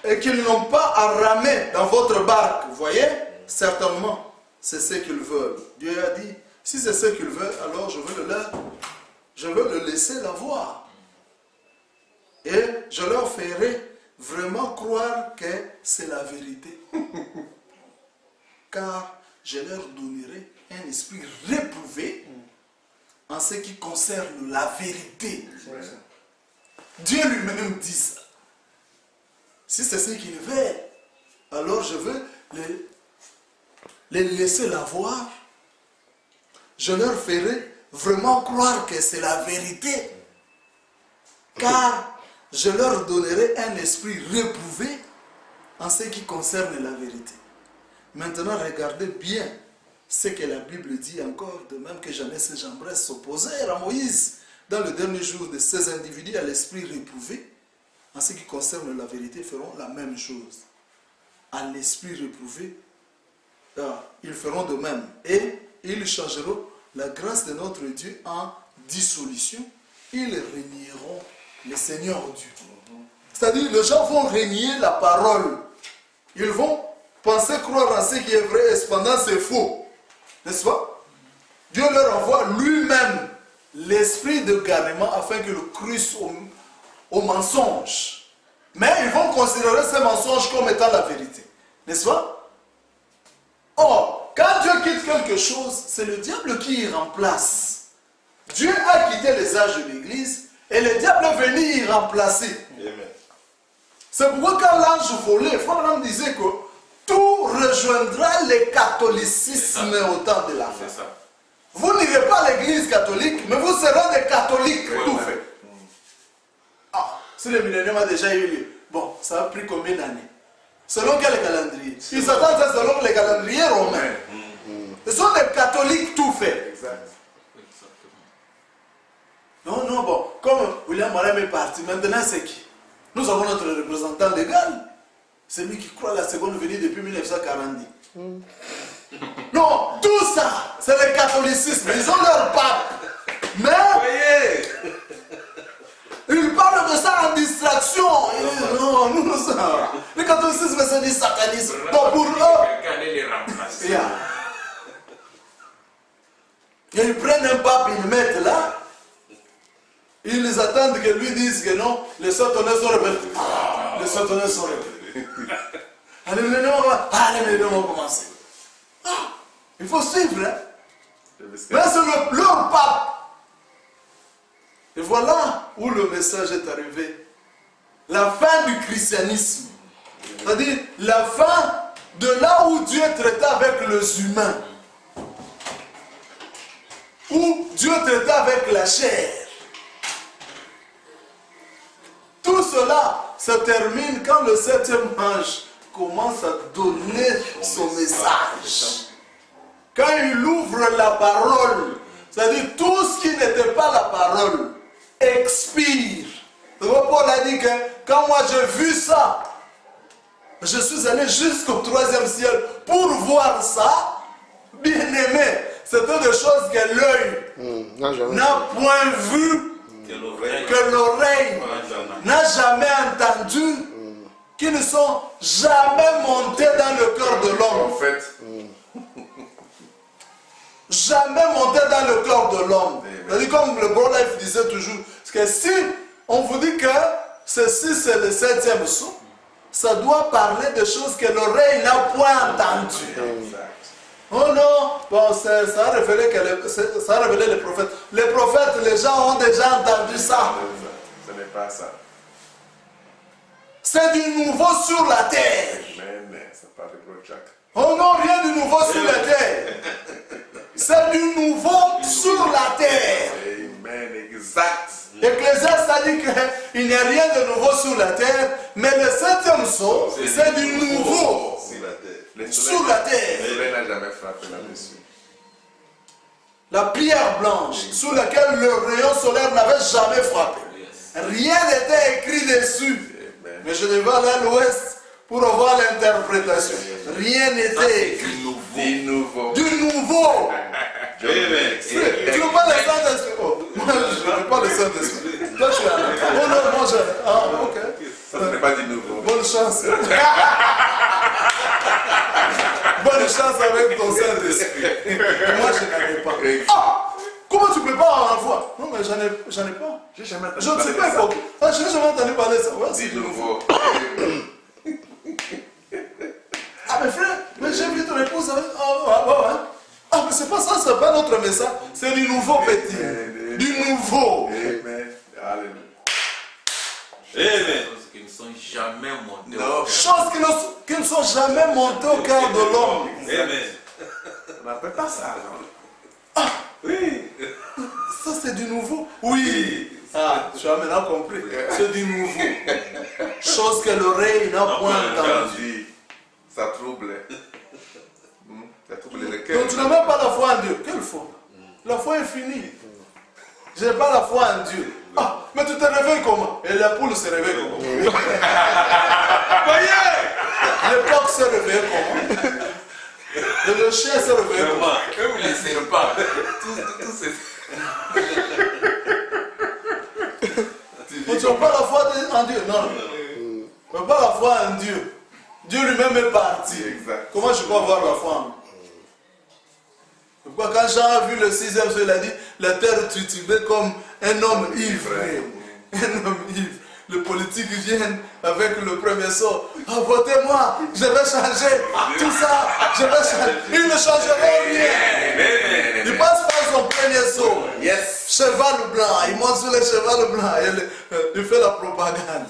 Speaker 1: Et qu'ils n'ont pas à ramer dans votre barque. Vous voyez? Certainement, c'est ce qu'ils veulent. Dieu a dit, si c'est ce qu'ils veulent, alors je veux le laisser l'avoir. Et je leur ferai vraiment croire que c'est la vérité. Car je leur donnerai un esprit réprouvé en ce qui concerne la vérité. Dieu lui-même dit ça. Si c'est ce qu'il veut, alors je veux les laisser la voir. Je leur ferai vraiment croire que c'est la vérité. Car je leur donnerai un esprit réprouvé en ce qui concerne la vérité. Maintenant, regardez bien ce que la Bible dit encore, de même que Janès et Jambres s'opposèrent à Moïse dans le dernier jour de ces individus à l'esprit réprouvé. En ce qui concerne la vérité, feront la même chose. À l'esprit réprouvé, ils feront de même. Et ils changeront la grâce de notre Dieu en dissolution. Ils régneront le Seigneur Dieu. C'est-à-dire, les gens vont régner la parole. Ils vont penser croire en ce qui est vrai et cependant c'est faux. N'est-ce pas? Dieu leur envoie lui-même l'esprit de garnement afin qu'ils cruissent au mensonge. Mais ils vont considérer ces mensonges comme étant la vérité. N'est-ce pas? Or, quand Dieu quitte quelque chose, c'est le diable qui y remplace. Dieu a quitté les âges de l'Église et le diable est venu y remplacer. C'est pourquoi quand l'ange volait, Frère disait que tout rejoindra le catholicisme au temps de la fin. Vous n'irez pas à l'église catholique, mais vous serez des catholiques tout fait. Ah, si le millénium a déjà eu lieu, bon, ça a pris combien d'années? Selon quel calendrier? Ils s'attendent selon les calendriers romains. Ce sont des catholiques tout fait.
Speaker 2: Exact.
Speaker 1: Non, non, bon, comme William Moram est parti, maintenant c'est qui? Nous avons notre représentant légal. C'est lui qui croit à la seconde venue depuis 1940. Non, tout ça, c'est le catholicisme. Ils ont leur pape. Mais ils parlent de ça en distraction. Ils disent, non, nous ça. Le catholicisme, c'est du satanisme. Donc pour eux,
Speaker 5: Quelqu'un allait les remplacer.
Speaker 1: et ils prennent un pape, ils le mettent là. Ils attendent que lui dise que non, les satanins sont rebelles. Les satanins sont rebelles. Allez, les vont commencer. Il faut suivre. Hein? Mais c'est leur pape. Et voilà où le message est arrivé. La fin du christianisme. C'est-à-dire la fin de là où Dieu traitait avec les humains. Où Dieu traitait avec la chair. Tout cela se termine quand le 7e ange commence à donner son message. Quand il ouvre la parole, c'est-à-dire tout ce qui n'était pas la parole expire. Paul a dit que quand moi j'ai vu ça, je suis allé jusqu'au 3e ciel pour voir ça. Bien aimé, c'était des choses que l'œil n'a point vu, que l'oreille n'a jamais entendu, qui ne sont jamais montés dans le cœur de l'homme.
Speaker 2: En fait,
Speaker 1: jamais montés dans le cœur de l'homme. C'est-à-dire comme le Bro Life disait toujours, que si on vous dit que ceci c'est le 7e sceau, ça doit parler de choses que l'oreille n'a point entendues. Oh non, bon, ça a révélé les prophètes. Les prophètes, les gens ont déjà entendu ça.
Speaker 2: ce n'est pas ça.
Speaker 1: C'est du nouveau sur la terre.
Speaker 2: Mais ça parle de Jack.
Speaker 1: Oh non, rien de nouveau sur la terre. C'est du nouveau sur la terre.
Speaker 2: Amen, exact.
Speaker 1: Ecclésiaste a dit qu'il n'y a rien de nouveau sur la terre, mais le 7e sceau, c'est du nouveau sur la terre.
Speaker 2: Le soleil n'a jamais frappé là-dessus.
Speaker 1: La pierre blanche sur laquelle le rayon solaire n'avait jamais frappé. Rien n'était écrit dessus. Mais je devais aller à l'ouest pour avoir l'interprétation. Rien n'était écrit.
Speaker 2: Du nouveau.
Speaker 1: Du nouveau.
Speaker 6: Amen.
Speaker 1: Tu veux pas le Saint-Esprit? Oh, moi, je ne veux pas le Saint-Esprit. Toi, tu es un enfant. Oh non, moi, je... Ah, ok.
Speaker 2: Ça, ce n'est pas du nouveau.
Speaker 1: Bonne chance. Bonne chance avec ton Saint-Esprit. Moi, je n'en ai pas. Ah! Comment tu peux pas en avoir? Non, mais j'en ai pas.
Speaker 2: J'ai jamais entendu
Speaker 1: Je ne sais
Speaker 2: parler
Speaker 1: pas.
Speaker 2: de ça.
Speaker 1: Ah, je n'ai jamais entendu parler de ça. Ouais, c'est
Speaker 2: Du nouveau.
Speaker 1: Ah, mais frère, mais j'ai vu ton épouse avec... Ah, mais c'est pas ça, c'est pas notre message. C'est du nouveau, petit. Du nouveau.
Speaker 2: Amen. Alléluia.
Speaker 6: Amen.
Speaker 5: Choses qui ne sont jamais montées
Speaker 2: Non.
Speaker 5: au cœur.
Speaker 1: Choses qui ne sont jamais montées au cœur de l'homme.
Speaker 6: Amen.
Speaker 2: On n'appelle pas ça, non?
Speaker 6: Oui.
Speaker 1: Ça, c'est du nouveau. Oui. Ah, tu as maintenant compris. C'est du nouveau. Chose que l'oreille n'a point entendue.
Speaker 2: Oui. Ça trouble. Ça trouble le cœur.
Speaker 1: Donc tu n'as même pas la foi en Dieu. Quelle foi? La foi est finie. Je n'ai pas la foi en Dieu. Ah, mais tu te réveilles comment? Et la poule se réveille comment? Voyez! Le coq se réveille comment? Et le chien se réveille comment?
Speaker 6: Vraiment.
Speaker 5: Même les serpents, tout c'est...
Speaker 1: Donc tu n'as pas la foi en Dieu? Non. Tu n'as pas la foi en Dieu. Dieu lui-même est parti.
Speaker 2: Exact.
Speaker 1: Comment je peux avoir la foi en lui? Pourquoi quand Jean a vu le 6e jour, il a dit la terre titubait comme un homme ivre. Un homme ivre. Les politiques viennent avec le premier sort. Ah, votez-moi, je vais changer. Tout ça, je vais changer. Ils ne changeront rien. Il passe par son premier saut.
Speaker 2: Yes.
Speaker 1: Cheval blanc, il monte sur le cheval blanc. Il fait la propagande.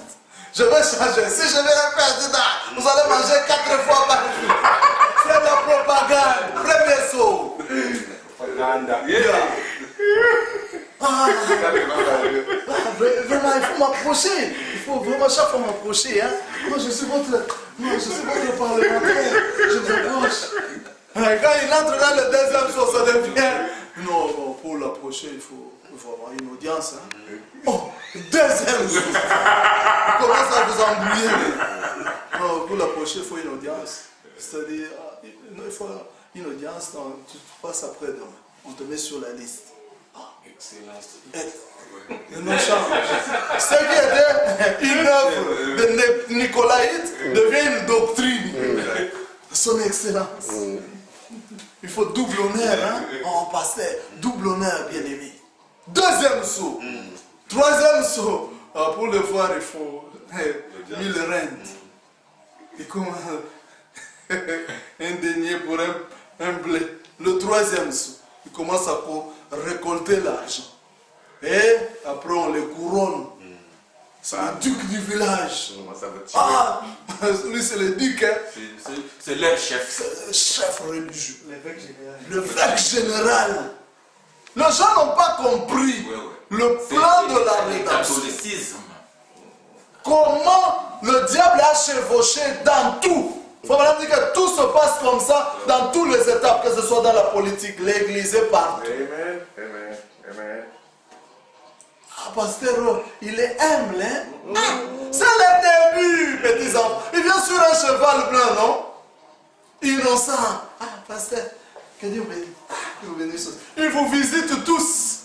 Speaker 1: Je vais changer. Si je vais faire ça, vous allez manger 4 fois par jour. C'est la propagande. Premier saut. Vraiment, il faut m'approcher. Il faut vraiment chaque fois m'approcher. Hein. Moi, je suis votre parlementaire. Je m'approche. Quand il entre dans le deuxième saut, ça devient... Non, pour l'approcher, il faut avoir une audience. Hein. Oh, deuxième saut. Il commence à vous embrouiller. Non, pour l'approcher, il faut une audience. C'est-à-dire, il faut une audience. Non, tu passes après demain. On te met sur la liste.
Speaker 5: Excellence.
Speaker 1: Non, ce qui était une œuvre de Nicolaïte devient une doctrine. Son Excellence. Il faut double honneur, hein? Oh, pasteur, double honneur, bien-aimé. Deuxième saut. Troisième saut. Ah, pour le voir, il faut 1000 rentes. Et comme un denier pour un blé. Le troisième saut. Il commence à récolter l'argent. Et après, on les couronne. C'est le duc du village.
Speaker 2: Ça veut dire.
Speaker 1: Ah, lui, c'est le duc, hein?
Speaker 5: C'est leur chef.
Speaker 1: C'est le chef religieux.
Speaker 3: L'évêque général.
Speaker 1: L'évêque général. Les gens n'ont pas compris le plan de la rédemption.
Speaker 5: Catholicisme.
Speaker 1: Comment le diable a chevauché dans tout. Il faut vraiment dire que tout se passe comme ça dans toutes les étapes, que ce soit dans la politique, l'église et partout.
Speaker 2: Amen. Amen. Amen.
Speaker 1: Ah, pasteur, il est humble, hein? Ah, c'est le début, petits enfants. Il vient sur un cheval blanc, non? Innocent. Ah, pasteur, que Dieu bénisse. Ah, que vous bénisse. Il vous visite tous.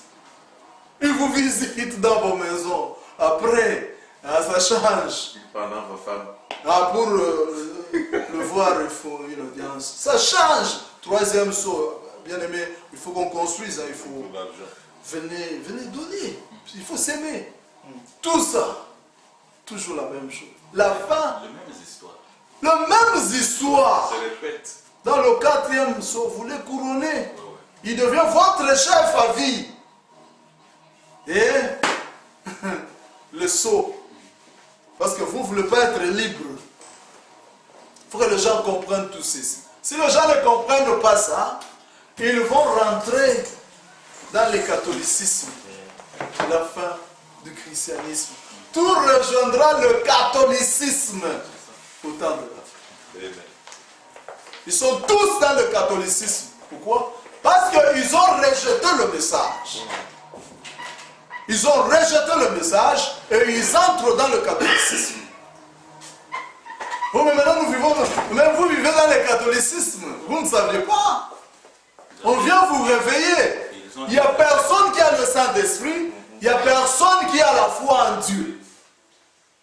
Speaker 1: Il vous visite dans vos maisons. Après, ah, ça change.
Speaker 2: Pendant vos femmes.
Speaker 1: Ah, pour le voir, il faut une audience. Ça change. Troisième saut, bien aimé, il faut qu'on construise, hein, il faut... Venez donner. Il faut s'aimer. Tout ça. Toujours la même chose. La fin.
Speaker 5: Les mêmes histoires.
Speaker 1: Les mêmes histoires.
Speaker 6: Se répète.
Speaker 1: Dans le 4e saut, vous les couronnez. Il devient votre chef à vie. Et le saut. Parce que vous ne voulez pas être libre. Il faut que les gens comprennent tout ceci. Si les gens ne comprennent pas ça, ils vont rentrer dans le catholicisme. La fin du christianisme. Tout rejoindra le catholicisme au temps de la fin.
Speaker 6: Amen.
Speaker 1: Ils sont tous dans le catholicisme. Pourquoi? Parce qu'ils ont rejeté le message. Ils ont rejeté le message et ils entrent dans le catholicisme. Oh, mais maintenant nous vivons, même vous vivez dans le catholicisme, vous ne saviez pas. On vient vous réveiller. Il n'y a personne qui a le Saint-Esprit, il n'y a personne qui a la foi en Dieu.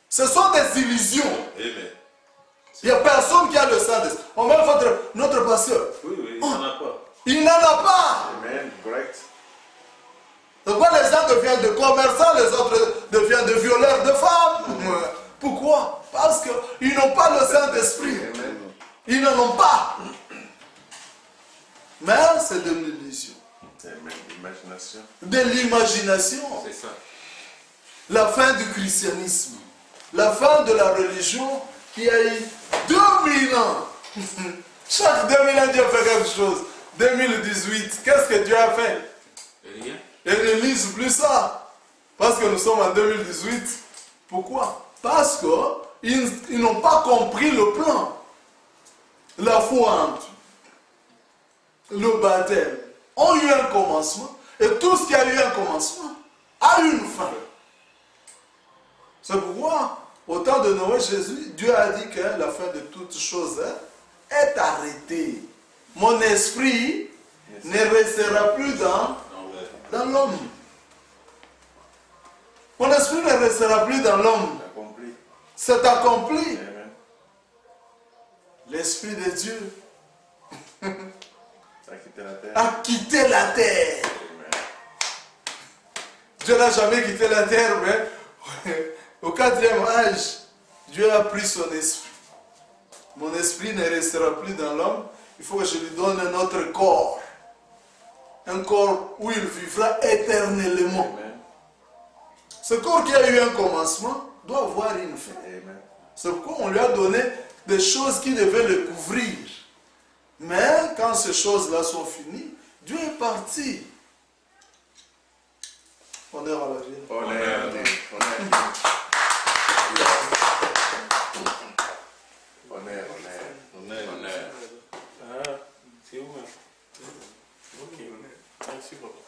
Speaker 1: Ce sont des illusions.
Speaker 6: Amen.
Speaker 1: Il n'y a personne qui a le Saint-Esprit. On met notre pasteur.
Speaker 6: Oui, oui, il n'en a pas.
Speaker 1: Il n'en a pas.
Speaker 2: Amen. Correct.
Speaker 1: Pourquoi les uns deviennent de commerçants, les autres deviennent de violeurs de femmes? Pourquoi? Parce qu'ils n'ont pas le Saint-Esprit. Ils n'en ont pas. Mais c'est de l'illusion.
Speaker 2: Amen. L'imagination.
Speaker 1: De l'imagination.
Speaker 5: C'est ça.
Speaker 1: La fin du christianisme. La fin de la religion qui a eu 2000 ans. Chaque 2000 ans, Dieu fait quelque chose. 2018, qu'est-ce que Dieu a fait?
Speaker 5: Rien.
Speaker 1: Et ne lisent plus ça. Parce que nous sommes en 2018. Pourquoi? Parce qu'ils n'ont pas compris le plan. La foi en Dieu, le baptême, ont eu un commencement. Et tout ce qui a eu un commencement a eu une fin. C'est pourquoi, au temps de Noé, Jésus, Dieu a dit que la fin de toutes choses est arrêtée. Mon esprit ne restera plus dans l'homme. Mon esprit ne restera plus dans l'homme.
Speaker 2: Accompli.
Speaker 1: C'est accompli.
Speaker 2: Amen.
Speaker 1: L'Esprit de Dieu
Speaker 2: Ça a quitté la terre.
Speaker 1: a quitté la terre.
Speaker 2: Amen.
Speaker 1: Dieu n'a jamais quitté la terre, mais au 4e âge, Dieu a pris son esprit. Mon esprit ne restera plus dans l'homme. Il faut que je lui donne un autre corps. Un corps où il vivra éternellement.
Speaker 2: Amen.
Speaker 1: Ce corps qui a eu un commencement doit avoir une fin.
Speaker 2: Amen.
Speaker 1: C'est pourquoi on lui a donné des choses qui devaient le couvrir. Mais quand ces choses-là sont finies, Dieu est parti. Honneur à la vie.
Speaker 2: Honneur à Dieu. Honneur à Dieu. Honneur, honneur.
Speaker 5: Honneur.
Speaker 6: Ah, c'est où, hein? Ok, merci beaucoup.